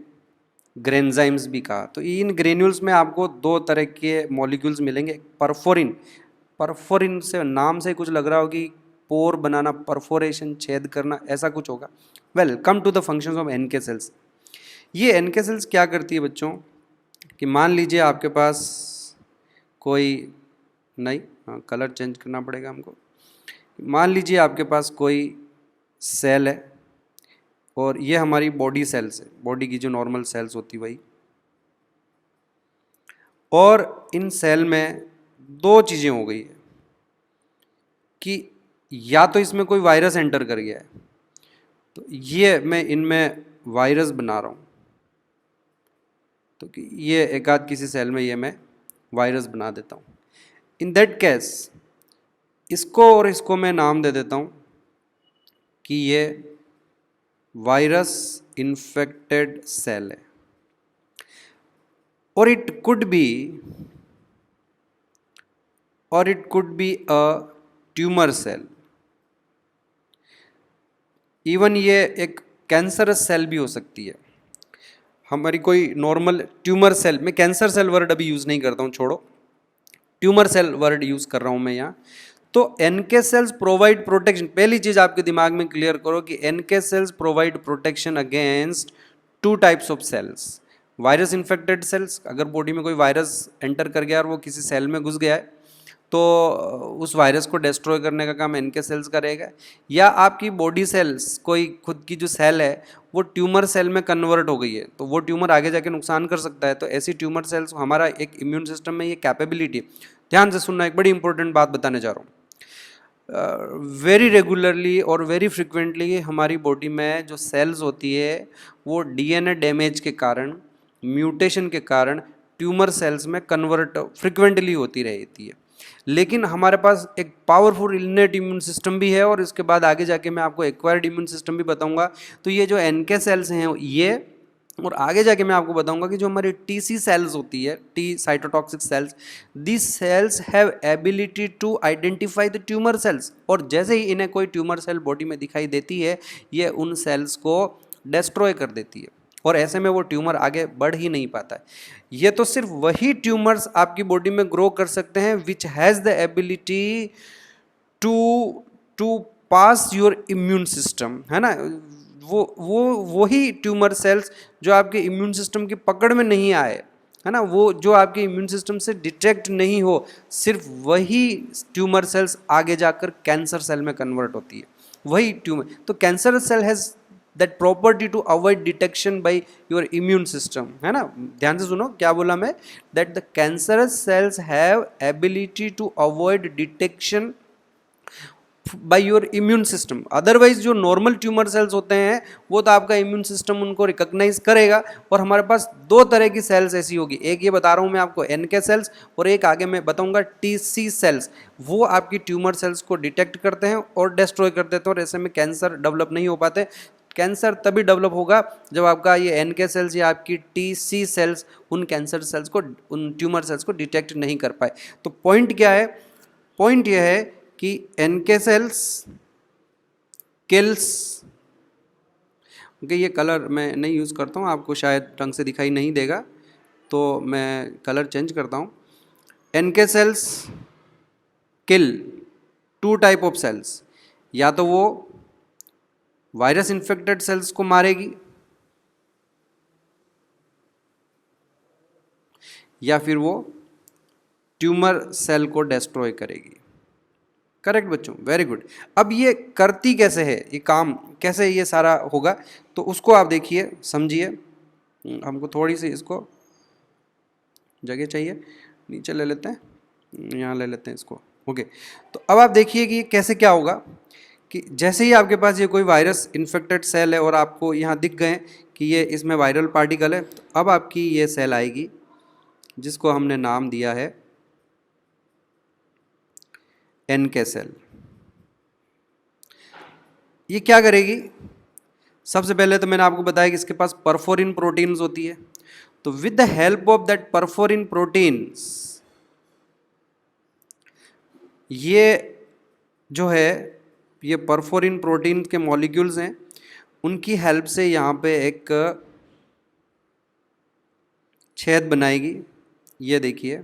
ग्रेन्जाइम्स भी कहा। तो इन ग्रेन्यूल्स में आपको दो तरह के मॉलिक्यूल्स मिलेंगे। परफोरिन, परफोरिन से नाम से कुछ लग रहा हो कि पोर बनाना, परफोरेशन, छेद करना, ऐसा कुछ होगा। Well, come to the functions of NK cells. ये एनके सेल्स क्या करती है बच्चों कि मान लीजिए आपके पास कोई नहीं, हाँ कलर चेंज करना पड़ेगा हमको। मान लीजिए आपके पास कोई सेल है और ये हमारी बॉडी सेल्स है, बॉडी की जो नॉर्मल सेल्स होती वही। और इन सेल में दो चीज़ें हो गई है कि या तो इसमें कोई वायरस एंटर कर गया है, तो ये मैं इनमें वायरस बना रहा हूँ, तो कि ये एक आध किसी सेल में ये मैं वायरस बना देता हूँ। इन दैट केस इसको और इसको मैं नाम दे देता हूँ कि ये वायरस इन्फेक्टेड सेल है। और it could be a tumour cell. Even ये एक कैंसरस सेल भी हो सकती है। हमारी कोई नॉर्मल ट्यूमर सेल, मैं कैंसर सेल वर्ड अभी यूज़ नहीं करता हूँ, छोड़ो, ट्यूमर सेल वर्ड यूज़ कर रहा हूँ मैं यहाँ। तो एनके सेल्स प्रोवाइड प्रोटेक्शन। पहली चीज़ आपके दिमाग में क्लियर करो कि NK cells provide protection against two types of cells. Virus infected cells, अगर बॉडी में कोई वायरस एंटर कर गया और वो किसी सेल में घुस गया है तो उस वायरस को डिस्ट्रॉय करने का काम एनके सेल्स करेगा। या आपकी बॉडी सेल्स, कोई खुद की जो सेल है वो ट्यूमर सेल में कन्वर्ट हो गई है तो वो ट्यूमर आगे जाके नुकसान कर सकता है, तो ऐसी ट्यूमर सेल्स, हमारा एक इम्यून सिस्टम में ये कैपेबिलिटी। ध्यान से सुनना, एक बड़ी इंपॉर्टेंट बात बताने जा रहा हूँ। वेरी रेगुलरली और वेरी फ्रिक्वेंटली हमारी बॉडी में जो सेल्स होती है वो डीएनए डैमेज के कारण, म्यूटेशन के कारण ट्यूमर सेल्स में कन्वर्ट फ्रिक्वेंटली होती रहती है। लेकिन हमारे पास एक पावरफुल इननेट इम्यून सिस्टम भी है और इसके बाद आगे जाके मैं आपको एक्वायर्ड इम्यून सिस्टम भी बताऊंगा। तो ये जो एनके सेल्स हैं ये, और आगे जाके मैं आपको बताऊंगा कि जो हमारी टीसी सेल्स होती है, T cytotoxic cells, this cells have ability to identify the tumour cells. और जैसे ही इन्हें कोई ट्यूमर सेल बॉडी में दिखाई देती है ये उन सेल्स को डिस्ट्रॉय कर देती है और ऐसे में वो ट्यूमर आगे बढ़ ही नहीं पाता है। ये तो सिर्फ वही ट्यूमर्स आपकी बॉडी में ग्रो कर सकते हैं which has the ability to to pass your immune system, है ना। वही ट्यूमर सेल्स जो आपके इम्यून सिस्टम की पकड़ में नहीं आए, है ना, वो जो आपके इम्यून सिस्टम से डिटेक्ट नहीं हो, सिर्फ वही ट्यूमर सेल्स आगे जाकर कैंसर सेल में कन्वर्ट होती है, वही ट्यूमर। तो cancer cell has that property to avoid detection by your immune system, है ना। ध्यान से सुनो क्या बोला मैं, that the cancerous cells have ability to avoid detection by your immune system. Otherwise जो नॉर्मल ट्यूमर सेल्स होते हैं वो तो आपका इम्यून सिस्टम उनको रिकॉग्नाइज करेगा। और हमारे पास दो तरह की सेल्स ऐसी होगी, एक ये बता रहा हूँ मैं आपको एनके सेल्स, और एक आगे मैं बताऊंगा टीसी सेल्स। वो आपकी ट्यूमर सेल्स को डिटेक्ट करते हैं और डिस्ट्रॉय कर देते हैं और ऐसे में कैंसर डेवलप नहीं हो पाते। कैंसर तभी डेवलप होगा जब आपका ये एनके सेल्स या आपकी टीसी सेल्स उन कैंसर सेल्स को, उन ट्यूमर सेल्स को डिटेक्ट नहीं कर पाए। तो पॉइंट क्या है, पॉइंट यह है कि एनके सेल्स किल्स, ओके, ये कलर मैं नहीं यूज़ करता हूँ, आपको शायद ढंग से दिखाई नहीं देगा, तो मैं कलर चेंज करता हूँ। NK cells kill 2 type of cells, या तो वो वायरस इन्फेक्टेड सेल्स को मारेगी या फिर वो ट्यूमर सेल को डिस्ट्रॉय करेगी। करेक्ट बच्चों, वेरी गुड। अब ये करती कैसे है, ये काम कैसे ये सारा होगा, तो उसको आप देखिए, समझिए। हमको थोड़ी सी इसको जगह चाहिए, नीचे ले लेते हैं, यहाँ ले लेते हैं इसको। ओके, तो अब आप देखिए कि कैसे क्या होगा कि जैसे ही आपके पास ये कोई वायरस इन्फेक्टेड सेल है और आपको यहाँ दिख गए कि ये इसमें वायरल पार्टिकल है, तो अब आपकी ये सेल आएगी जिसको हमने नाम दिया है NK सेल। ये क्या करेगी, सबसे पहले तो मैंने आपको बताया कि इसके पास परफोरिन प्रोटीन्स होती है, तो with the help of that perforin proteins, ये जो है ये परफोरिन प्रोटीन के मॉलिक्यूल्स हैं, उनकी हेल्प से यहाँ पे एक छेद बनाएगी। ये देखिए,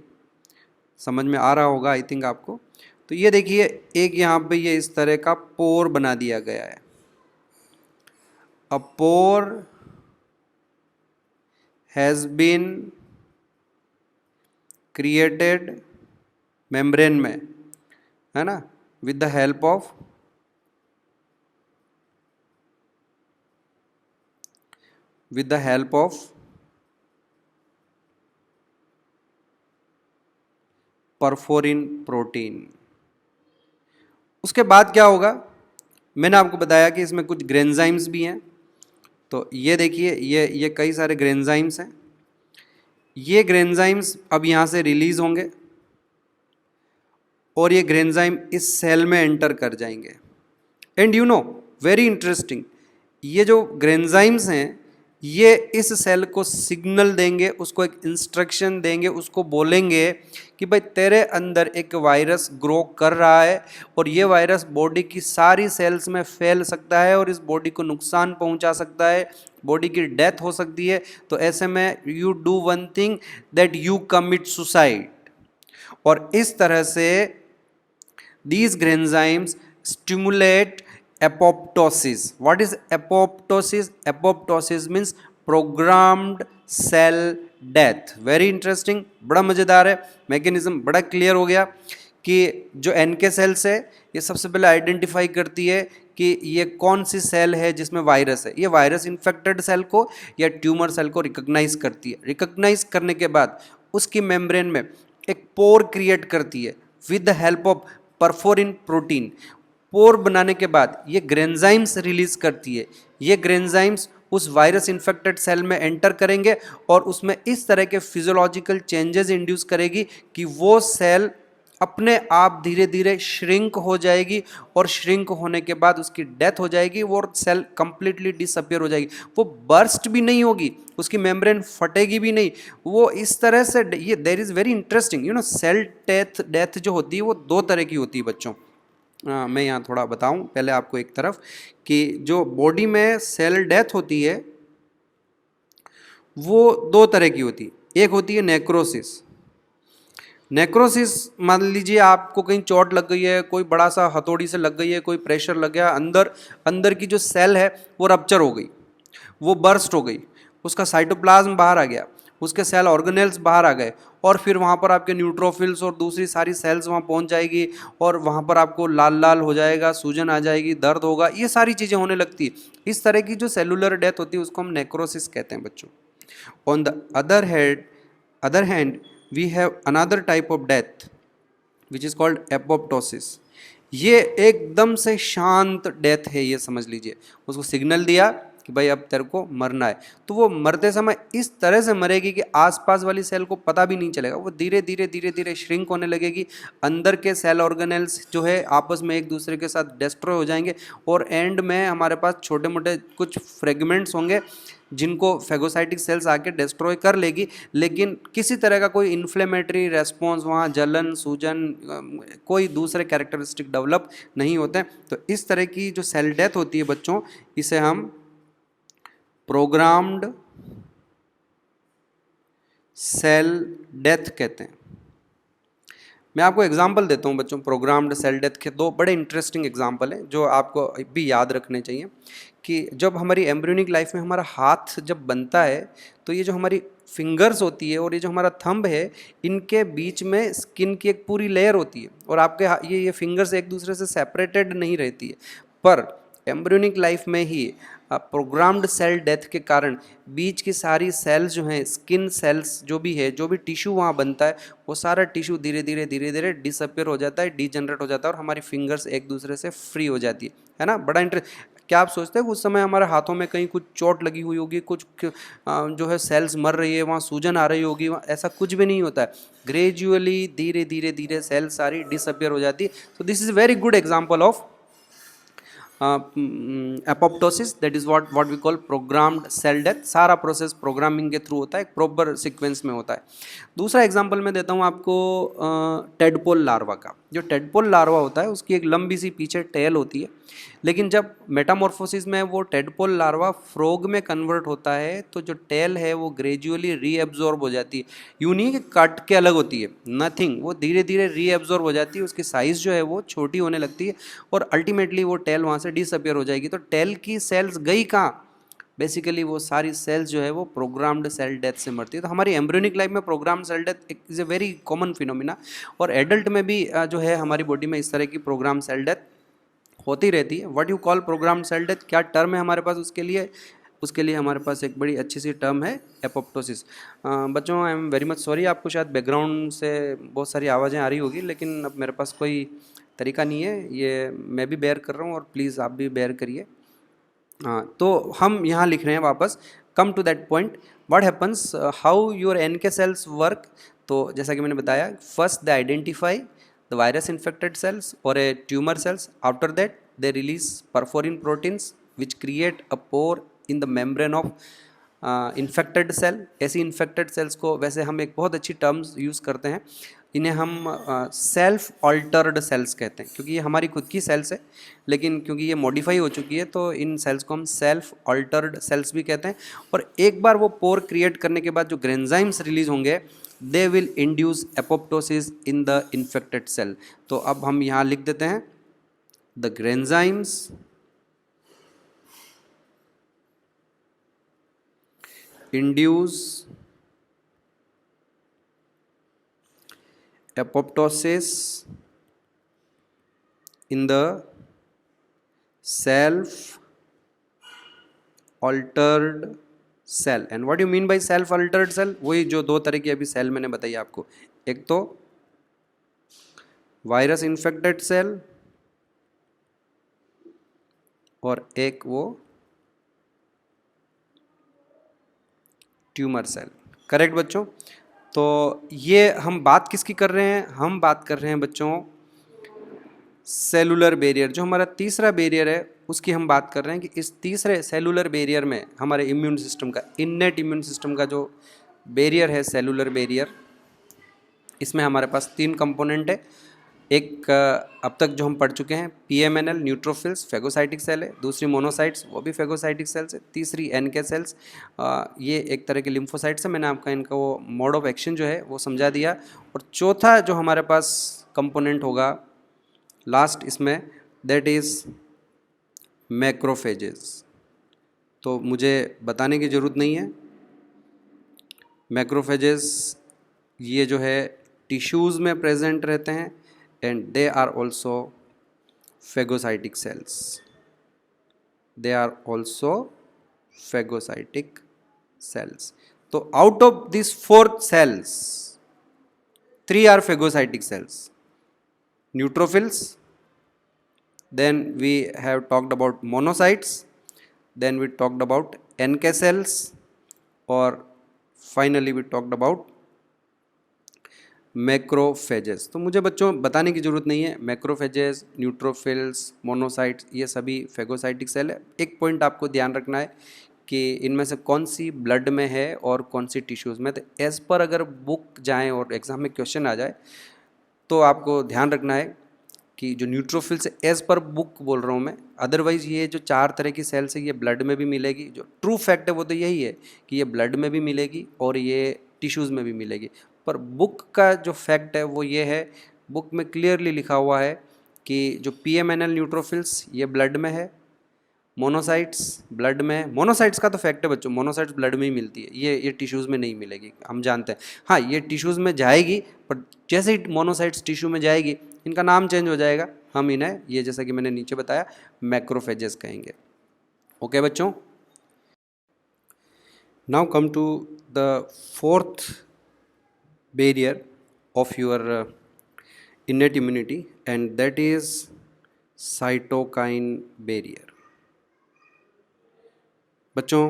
समझ में आ रहा होगा आई थिंक आपको। तो ये देखिए, एक यहाँ पे ये इस तरह का पोर बना दिया गया है। अ पोर हैज़ बीन क्रिएटेड मेम्ब्रेन में, है ना, with the help of perforin protein. उसके बाद क्या होगा, मैंने आपको बताया कि इसमें कुछ ग्रेन्जाइम्स भी हैं। तो ये देखिए, ये कई सारे ग्रेन्जाइम्स हैं। ये ग्रेन्जाइम्स अब यहाँ से रिलीज होंगे और ये ग्रेन्जाइम इस सेल में एंटर कर जाएंगे। And you know, very interesting, ये जो ग्रेन्जाइम्स हैं ये इस सेल को सिग्नल देंगे, उसको एक इंस्ट्रक्शन देंगे, उसको बोलेंगे कि भाई तेरे अंदर एक वायरस ग्रो कर रहा है और ये वायरस बॉडी की सारी सेल्स में फैल सकता है और इस बॉडी को नुकसान पहुंचा सकता है, बॉडी की डेथ हो सकती है। तो ऐसे में you do one thing, that you commit suicide. और इस तरह से these granzymes stimulate apoptosis. What is apoptosis? Apoptosis means programmed cell death. Very interesting, बड़ा मज़ेदार है, मैकेनिज्म बड़ा क्लियर हो गया कि जो NK सेल्स है ये सबसे पहले आइडेंटिफाई करती है कि ये कौन सी सेल है जिसमें वायरस है। ये वायरस इन्फेक्टेड सेल को या ट्यूमर सेल को रिकॉग्नाइज करती है। रिकॉग्नाइज करने के बाद उसकी मेम्ब्रेन में एक पोर क्रिएट करती है with the help of perforin protein. Pore बनाने के बाद ये ग्रेन्जाइम्स रिलीज करती है। ये ग्रेन्जाइम्स उस वायरस इन्फेक्टेड सेल में एंटर करेंगे और उसमें इस तरह के फिजियोलॉजिकल चेंजेस इंड्यूस करेगी कि वो सेल अपने आप धीरे धीरे श्रिंक हो जाएगी और श्रिंक होने के बाद उसकी डेथ हो जाएगी, वो सेल कंप्लीटली डिसअपियर हो जाएगी। वो बर्स्ट भी नहीं होगी, उसकी मेम्ब्रेन फटेगी भी नहीं, वो इस तरह से ये there is very interesting, you know, cell death जो होती है वो 2 तरह की होती है बच्चों। मैं यहाँ थोड़ा बताऊँ पहले आपको एक तरफ कि जो बॉडी में सेल डेथ होती है वो 2 तरह की होती है। एक होती है नेक्रोसिस। नेक्रोसिस, मान लीजिए आपको कहीं चोट लग गई है, कोई बड़ा सा हथौड़ी से लग गई है, कोई प्रेशर लग गया, अंदर की जो सेल है वो रप्चर हो गई, वो बर्स्ट हो गई, उसका साइटोप्लाज्म बाहर आ गया, उसके सेल ऑर्गेनेल्स बाहर आ गए और फिर वहाँ पर आपके न्यूट्रोफिल्स और दूसरी सारी सेल्स वहाँ पहुँच जाएगी और वहाँ पर आपको लाल लाल हो जाएगा, सूजन आ जाएगी, दर्द होगा, ये सारी चीज़ें होने लगती है। इस तरह की जो सेलुलर डेथ होती है उसको हम नेक्रोसिस कहते हैं बच्चों। On the other hand we have another type of death which is called apoptosis। ये एकदम से शांत डेथ है, ये समझ लीजिए। उसको सिग्नल दिया कि भाई अब तेरे को मरना है, तो वो मरते समय इस तरह से मरेगी कि आसपास वाली सेल को पता भी नहीं चलेगा। वो धीरे धीरे श्रिंक होने लगेगी, अंदर के सेल ऑर्गेनेल्स जो है आपस में एक दूसरे के साथ डिस्ट्रॉय हो जाएंगे और एंड में हमारे पास छोटे मोटे कुछ फ्रेगमेंट्स होंगे जिनको फेगोसाइटिक सेल्स आके डिस्ट्रॉय कर लेगी, लेकिन किसी तरह का कोई इन्फ्लेमेटरी रेस्पॉन्स, वहाँ जलन, सूजन, कोई दूसरे कैरेक्टरिस्टिक डेवलप नहीं होते हैं। तो इस तरह की जो सेल डेथ होती है बच्चों, इसे हम प्रोग्राम्ड सेल डेथ कहते हैं। मैं आपको एग्जाम्पल देता हूँ बच्चों, प्रोग्राम्ड सेल डेथ के दो बड़े इंटरेस्टिंग एग्जाम्पल हैं जो आपको भी याद रखने चाहिए। कि जब हमारी एम्ब्रियोनिक लाइफ में हमारा हाथ जब बनता है तो ये जो हमारी फिंगर्स होती है और ये जो हमारा थंब है, इनके बीच में स्किन की एक पूरी लेयर होती है और आपके ये फिंगर्स एक दूसरे से सेपरेटेड नहीं रहती है। पर एम्ब्रियोनिक लाइफ में ही प्रोग्राम्ड सेल डेथ के कारण बीच की सारी सेल्स जो हैं, स्किन सेल्स जो भी है, जो भी टिश्यू वहाँ बनता है, वो सारा टिश्यू धीरे धीरे डिसअपियर हो जाता है, डीजनरेट हो जाता है और हमारी फिंगर्स एक दूसरे से फ्री हो जाती है ना। बड़ा इंटरेस्ट। क्या आप सोचते हैं उस समय हमारे हाथों में कहीं कुछ चोट लगी हुई होगी, कुछ जो है सेल्स मर रही है, वहाँ सूजन आ रही होगी? वहाँ ऐसा कुछ भी नहीं होता है। ग्रेजुअली धीरे धीरे सेल्स सारी डिसअपियर हो जाती है। तो this is very good example of apoptosis, that is what we call programmed cell death। सारा प्रोसेस प्रोग्रामिंग के थ्रू होता है, एक प्रॉपर सीक्वेंस में होता है। दूसरा एग्जांपल मैं देता हूँ आपको टेडपोल लार्वा का। जो टेडपोल लार्वा होता है उसकी एक लंबी सी पीछे टेल होती है, लेकिन जब मेटामॉर्फोसिस में वो टेडपोल लार्वा फ्रॉग में कन्वर्ट होता है तो जो टेल है वो ग्रेजुअली रीएब्जॉर्ब हो जाती है। यूं नहीं कि कट के अलग होती है, नथिंग, वो धीरे धीरे रीएब्जॉर्ब हो जाती है, उसकी साइज़ जो है वो छोटी होने लगती है और अल्टीमेटली वो टेल वहाँ से डिसअपियर हो जाएगी। तो टेल की सेल्स गई कहाँ? बेसिकली वो सारी सेल्स जो है वो प्रोग्राम्ड सेल डेथ से मरती है। तो हमारी एम्ब्रियोनिक लाइफ में programmed cell death is a very common phenomena और एडल्ट में भी जो है हमारी बॉडी में इस तरह की प्रोग्राम सेल डेथ होती रहती है। What you call program cell death, क्या टर्म है हमारे पास उसके लिए? उसके लिए हमारे पास एक बड़ी अच्छी सी टर्म है, एपोप्टोसिस। बच्चों I am very much sorry, आपको शायद बैकग्राउंड से बहुत सारी आवाज़ें आ रही होगी, लेकिन अब मेरे पास कोई तरीका नहीं है, ये मैं भी बेयर कर रहा हूँ और प्लीज़ आप भी बेयर करिए। तो हम यहाँ लिख रहे हैं वापस, come to that point, what happens, how your NK cells work. तो जैसा कि मैंने बताया, first they identify the virus infected cells or a tumor cells. After that they release perforin proteins which create a pore in the membrane of infected cell। ऐसी infected cells को वैसे हम एक बहुत अच्छी टर्म्स यूज़ करते हैं, इन्हें हम सेल्फ ऑल्टर्ड सेल्स कहते हैं, क्योंकि ये हमारी खुद की सेल्स है लेकिन क्योंकि ये मॉडिफाई हो चुकी है तो इन सेल्स को हम सेल्फ ऑल्टर्ड सेल्स भी कहते हैं। और एक बार वो पोर क्रिएट करने के बाद जो ग्रेन्जाइम्स रिलीज होंगे, they will induce apoptosis in the infected cell. तो अब हम यहाँ लिख देते हैं, the granzymes induce apoptosis in the self altered cell। and what do you mean by self altered cell? वही जो दो तरह की अभी सेल मैंने बताई आपको, एक तो वायरस इन्फेक्टेड सेल और एक वो ट्यूमर सेल। करेक्ट बच्चों? तो ये हम बात किसकी कर रहे हैं? हम बात कर रहे हैं बच्चों सेलुलर बैरियर, जो हमारा तीसरा बैरियर है उसकी हम बात कर रहे हैं कि इस तीसरे सेलुलर बैरियर में हमारे इम्यून सिस्टम का, इन्नेट इम्यून सिस्टम का जो बैरियर है, सेलुलर बैरियर, इसमें हमारे पास 3 कंपोनेंट है। एक अब तक जो हम पढ़ चुके हैं, PMNL न्यूट्रोफिल्स, फेगोसाइटिक सेल है। दूसरी मोनोसाइट्स, वो भी फेगोसाइटिक सेल्स है। तीसरी NK सेल्स, ये एक तरह के लिम्फोसाइट्स है। मैंने आपका इनका वो मोड ऑफ एक्शन जो है वो समझा दिया। और चौथा जो हमारे पास कंपोनेंट होगा लास्ट इसमें, दैट इज़ मैक्रोफेजेस। तो मुझे बताने की ज़रूरत नहीं है, मैक्रोफेजेस ये जो है टिश्यूज़ में प्रेजेंट रहते हैं and they are also phagocytic cells, they are also phagocytic cells। तो out of these 4 cells 3 are phagocytic cells, neutrophils, then we have talked about monocytes, then we talked about NK cells, or finally we talked about macrophages. तो मुझे बच्चों बताने की ज़रूरत नहीं है, macrophages, neutrophils, monocytes, ये सभी फेगोसाइटिक सेल है। एक पॉइंट आपको ध्यान रखना है कि इनमें से कौन सी ब्लड में है और कौन सी टिश्यूज़ में। तो एज़ पर अगर बुक जाएं और एग्ज़ाम में क्वेश्चन आ जाए तो आपको ध्यान रखना है कि जो न्यूट्रोफिल्स है, एज़ पर बुक बोल रहा हूँ मैं, अदरवाइज़ ये जो 4 तरह की सेल्स है ये ब्लड में भी मिलेगी। जो ट्रू फैक्ट है वो तो यही है कि ये ब्लड में भी मिलेगी और ये टिश्यूज़ में भी मिलेगी। पर बुक का जो फैक्ट है वो ये है, बुक में क्लियरली लिखा हुआ है कि जो PMNL न्यूट्रोफिल्स ये ब्लड में है, मोनोसाइट्स ब्लड में है। मोनोसाइट्स का तो फैक्ट है बच्चों, मोनोसाइट्स ब्लड में ही मिलती है, ये टिश्यूज़ में नहीं मिलेगी, हम जानते हैं। हाँ, ये टिश्यूज़ में जाएगी, पर जैसे ही मोनोसाइट्स टिश्यू में जाएगी इनका नाम चेंज हो जाएगा, हम इन्हें ये जैसा कि मैंने नीचे बताया मैक्रोफेजेस कहेंगे। ओके बच्चों, now come to the fourth barrier of your innate immunity, and that is cytokine barrier। बच्चों,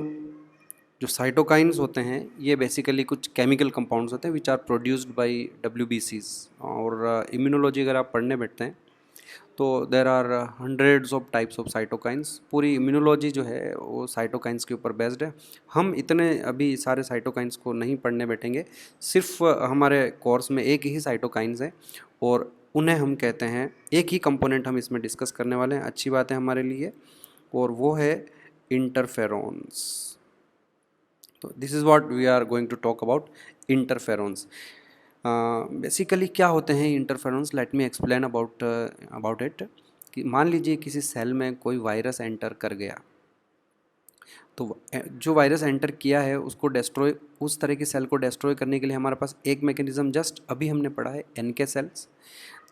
जो साइटोकाइंस होते हैं ये बेसिकली कुछ केमिकल कंपाउंड्स होते हैं which are produced by WBCs। और इम्यूनोलॉजी अगर आप पढ़ने बैठते हैं तो there are hundreds of types of cytokines. पूरी इम्यूनोलॉजी जो है वो साइटोकाइंस के ऊपर बेस्ड है। हम इतने अभी सारे साइटोकाइंस को नहीं पढ़ने बैठेंगे, सिर्फ हमारे कोर्स में एक ही साइटोकाइंस है और उन्हें हम कहते हैं, एक ही कंपोनेंट हम इसमें डिस्कस करने वाले हैं, अच्छी बात है हमारे लिए, और वो है इंटरफेरॉन्स। तो this is what we are going to talk about, interferons. Basically क्या होते हैं interferons, let me explain about it. कि मान लीजिए किसी सेल में कोई वायरस एंटर कर गया, तो जो वायरस एंटर किया है उसको डिस्ट्रॉय, उस तरह की सेल को डिस्ट्रॉय करने के लिए हमारे पास एक मैकेनिज्म जस्ट अभी हमने पढ़ा है, NK सेल्स।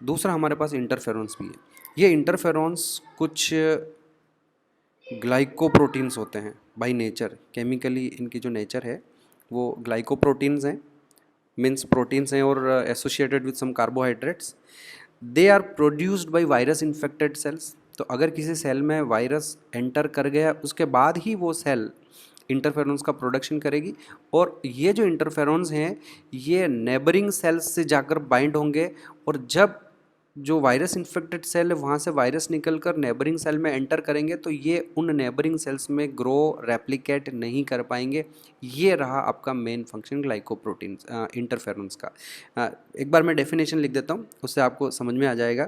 दूसरा हमारे पास इंटरफेरॉन्स भी है। ये इंटरफेरॉन्स कुछ ग्लाइकोप्रोटीन्स होते हैं बाय नेचर, केमिकली इनकी जो नेचर है वो ग्लाइकोप्रोटीन्स हैं, मीन्स प्रोटीन्स हैं और associated with some carbohydrates. They are produced by virus infected cells. तो अगर किसी सेल में वायरस एंटर कर गया उसके बाद ही वो सेल इंटरफेरॉन्स का प्रोडक्शन करेगी, और ये जो इंटरफेरॉन्स हैं ये नेबरिंग सेल्स से जाकर बाइंड होंगे, और जब जो वायरस इन्फेक्टेड सेल है वहाँ से वायरस निकलकर नेबरिंग सेल में एंटर करेंगे तो ये उन नेबरिंग सेल्स में ग्रो रेप्लिकेट नहीं कर पाएंगे। ये रहा आपका मेन फंक्शन ग्लाइकोप्रोटीन्स इंटरफेरॉन्स का। एक बार मैं डेफिनेशन लिख देता हूँ, उससे आपको समझ में आ जाएगा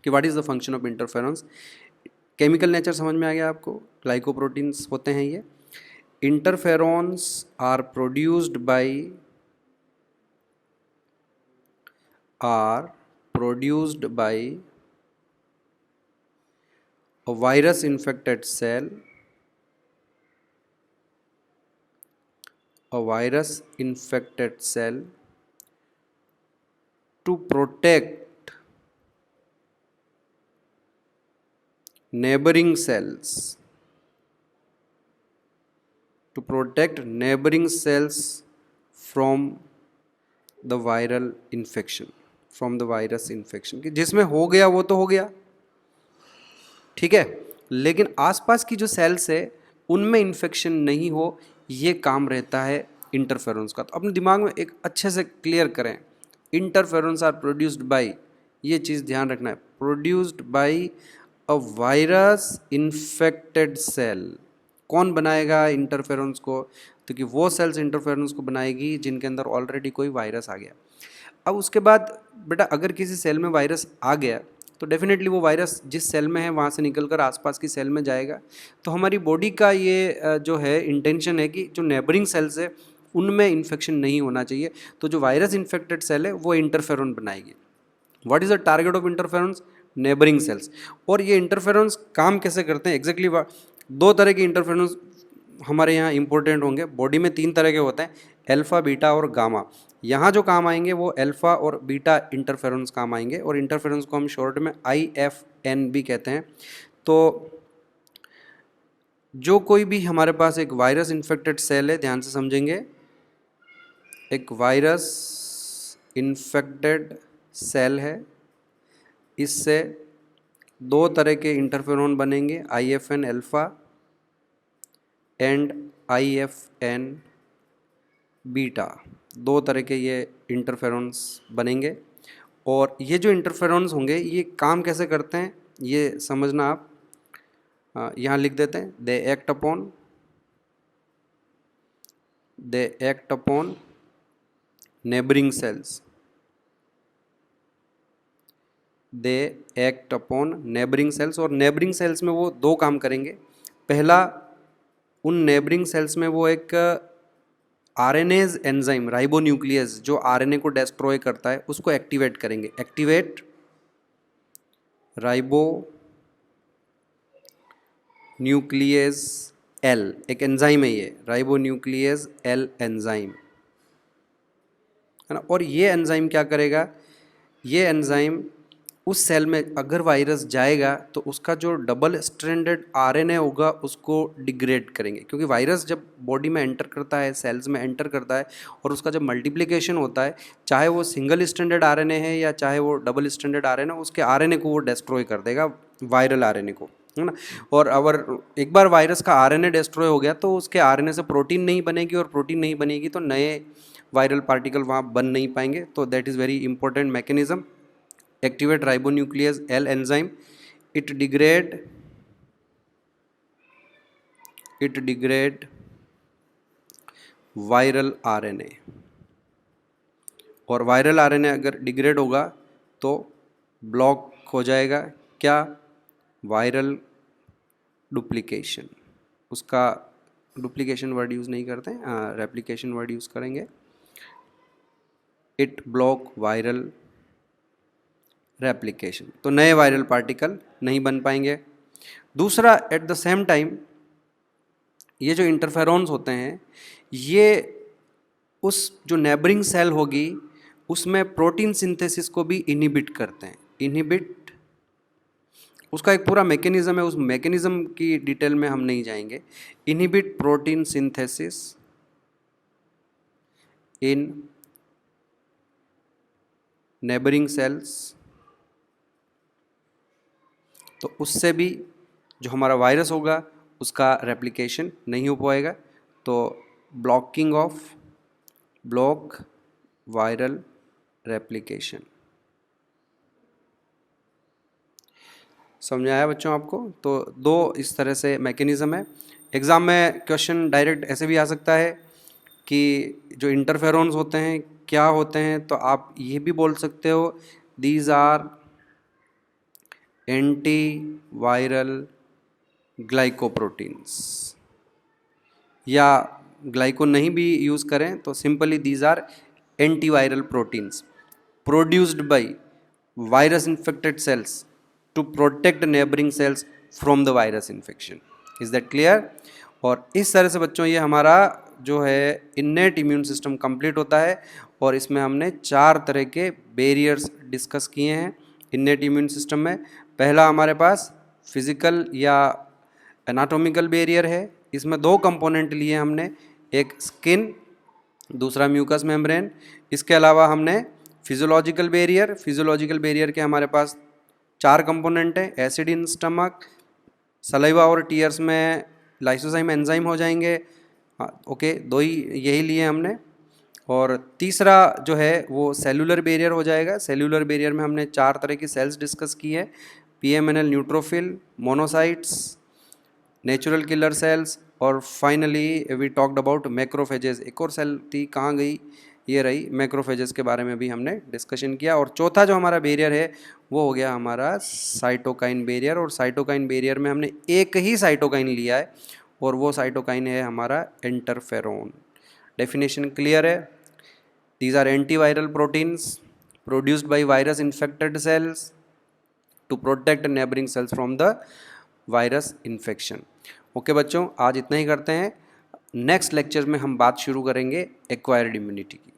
कि what is the function of interferons. Chemical nature समझ में आ गया आपको, ग्लाइकोप्रोटीन्स होते हैं ये। Interferons are produced by a virus infected cell, to protect neighboring cells, from the viral infection, कि जिसमें हो गया वो तो हो गया, ठीक है, लेकिन आसपास की जो सेल्स है उनमें इन्फेक्शन नहीं हो, ये काम रहता है इंटरफेरॉन्स का। तो अपने दिमाग में एक अच्छे से क्लियर करें, इंटरफेरॉन्स आर प्रोड्यूस्ड बाय, ये चीज़ ध्यान रखना है, produced by a virus infected cell. कौन बनाएगा इंटरफेरॉन्स को? तो कि वो सेल्स इंटरफेरॉन्स को बनाएगी जिनके अंदर ऑलरेडी कोई वायरस आ गया। अब उसके बाद बेटा अगर किसी सेल में वायरस आ गया तो डेफिनेटली वो वायरस जिस सेल में है वहाँ से निकलकर आसपास की सेल में जाएगा। तो हमारी बॉडी का ये जो है इंटेंशन है कि जो नेबरिंग सेल्स है उनमें इन्फेक्शन नहीं होना चाहिए, तो जो वायरस इन्फेक्टेड सेल है वो इंटरफेरॉन बनाएगी। What is the target of interferons? Neighbouring cells. और ये इंटरफेरॉन्स काम कैसे करते हैं एग्जैक्टली? दो तरह के इंटरफेरॉन्स हमारे यहाँ इंपॉर्टेंट होंगे। बॉडी में 3 तरह के होते हैं, अल्फ़ा, बीटा और गामा। यहाँ जो काम आएंगे वो अल्फ़ा और बीटा इंटरफेरॉन्स काम आएंगे, और इंटरफेरॉन्स को हम शॉर्ट में IFN भी कहते हैं। तो जो कोई भी हमारे पास एक वायरस इन्फेक्टेड सेल है, ध्यान से समझेंगे, एक वायरस इन्फेक्टेड सेल है, इससे 2 तरह के इंटरफेरॉन बनेंगे, IFN alpha and IFN beta. 2 तरह के ये इंटरफेरॉन्स बनेंगे, और ये जो इंटरफेरॉन्स होंगे ये काम कैसे करते हैं ये समझना आप। यहाँ लिख देते हैं, they act upon neighbouring cells. They act upon neighbouring cells, और नेबरिंग सेल्स में वो 2 काम करेंगे। पहला, उन नेबरिंग सेल्स में वो एक आरएनएज एंजाइम राइबोन्यूक्लियस जो आरएनए को डिस्ट्रॉय करता है उसको एक्टिवेट करेंगे। एक्टिवेट राइबो न्यूक्लियस एल, एक एंजाइम है ये, राइबो न्यूक्लियस एल एंजाइम, है ना। और ये एंजाइम क्या करेगा, ये एंजाइम उस सेल में अगर वायरस जाएगा तो उसका जो डबल स्ट्रैंडेड आरएनए होगा उसको डिग्रेड करेंगे, क्योंकि वायरस जब बॉडी में एंटर करता है, सेल्स में एंटर करता है और उसका जब मल्टीप्लिकेशन होता है, चाहे वो सिंगल स्ट्रैंडेड आरएनए है या चाहे वो डबल स्ट्रैंडेड आरएनए, उसके आरएनए को वो डिस्ट्रॉय कर देगा, वायरल आरएनए को, है ना। और अगर एक बार वायरस का आरएनए डिस्ट्रॉय हो गया तो उसके आरएनए से प्रोटीन नहीं बनेगी, और प्रोटीन नहीं बनेगी तो नए वायरल पार्टिकल वहाँ बन नहीं पाएंगे। तो that is very important mechanism. Activate ribonuclease L enzyme, it degrade viral RNA, और वायरल आरएनए अगर डिग्रेड होगा तो ब्लॉक हो जाएगा क्या, वायरल डुप्लीकेशन। उसका डुप्लीकेशन वर्ड यूज़ नहीं करते हैं, रेप्लिकेशन वर्ड यूज़ करेंगे। इट ब्लॉक वायरल रेप्लिकेशन, तो नए वायरल पार्टिकल नहीं बन पाएंगे। दूसरा, एट द सेम टाइम ये जो इंटरफेरॉन्स होते हैं ये उस जो नेबरिंग सेल होगी उसमें प्रोटीन सिंथेसिस को भी इनहिबिट करते हैं। इनहिबिट, उसका एक पूरा मैकेनिज्म है, उस मैकेनिज्म की डिटेल में हम नहीं जाएंगे। Inhibit protein synthesis in neighbouring cells, तो उससे भी जो हमारा वायरस होगा उसका रेप्लिकेशन नहीं हो पाएगा। तो ब्लॉक वायरल रेप्लिकेशन। समझ आया बच्चों आपको? तो दो इस तरह से मैकेनिज़्म है। एग्ज़ाम में क्वेश्चन डायरेक्ट ऐसे भी आ सकता है कि जो इंटरफेरॉन्स होते हैं क्या होते हैं, तो आप ये भी बोल सकते हो these are anti viral glycoproteins, या ग्लाइको नहीं भी यूज़ करें तो simply these are anti viral proteins produced by virus infected cells to protect neighbouring cells from the virus infection. Is that clear? और इस तरह से बच्चों ये हमारा जो है इन्नेट इम्यून सिस्टम कंप्लीट होता है, और इसमें हमने 4 तरह के बैरियर्स डिस्कस किए हैं इन्नेट इम्यून सिस्टम में। पहला हमारे पास फिजिकल या एनाटॉमिकल बैरियर है, इसमें 2 कंपोनेंट लिए हमने, एक स्किन, दूसरा म्यूकस मेम्ब्रेन। इसके अलावा हमने फिजियोलॉजिकल बैरियर के हमारे पास 4 कंपोनेंट हैं, एसिड इन स्टमक, सलाइवा और टीयर्स में लाइसोजाइम एंजाइम हो जाएंगे, ओके, 2 ही यही लिए हमने। और तीसरा जो है वो सेलुलर बैरियर हो जाएगा। सेलुलर बैरियर में हमने 4 तरह की सेल्स डिस्कस की है, PMNL neutrophil, monocytes, natural killer cells, और finally we talked about macrophages. एक और सेल थी, कहाँ गई, ये रही, मैक्रोफेजेस के बारे में भी हमने डिस्कशन किया। और चौथा जो हमारा बैरियर है वो हो गया हमारा साइटोकाइन बैरियर, और साइटोकाइन बैरियर में हमने एक ही साइटोकाइन लिया है और वो साइटोकाइन है हमारा इंटरफेरोन। डेफिनेशन क्लियर है? These are antiviral proteins produced by virus infected cells to protect neighbouring cells from the virus infection. Okay बच्चों, आज इतना ही करते हैं। नेक्स्ट लेक्चर में हम बात शुरू करेंगे एक्वायर्ड इम्यूनिटी की।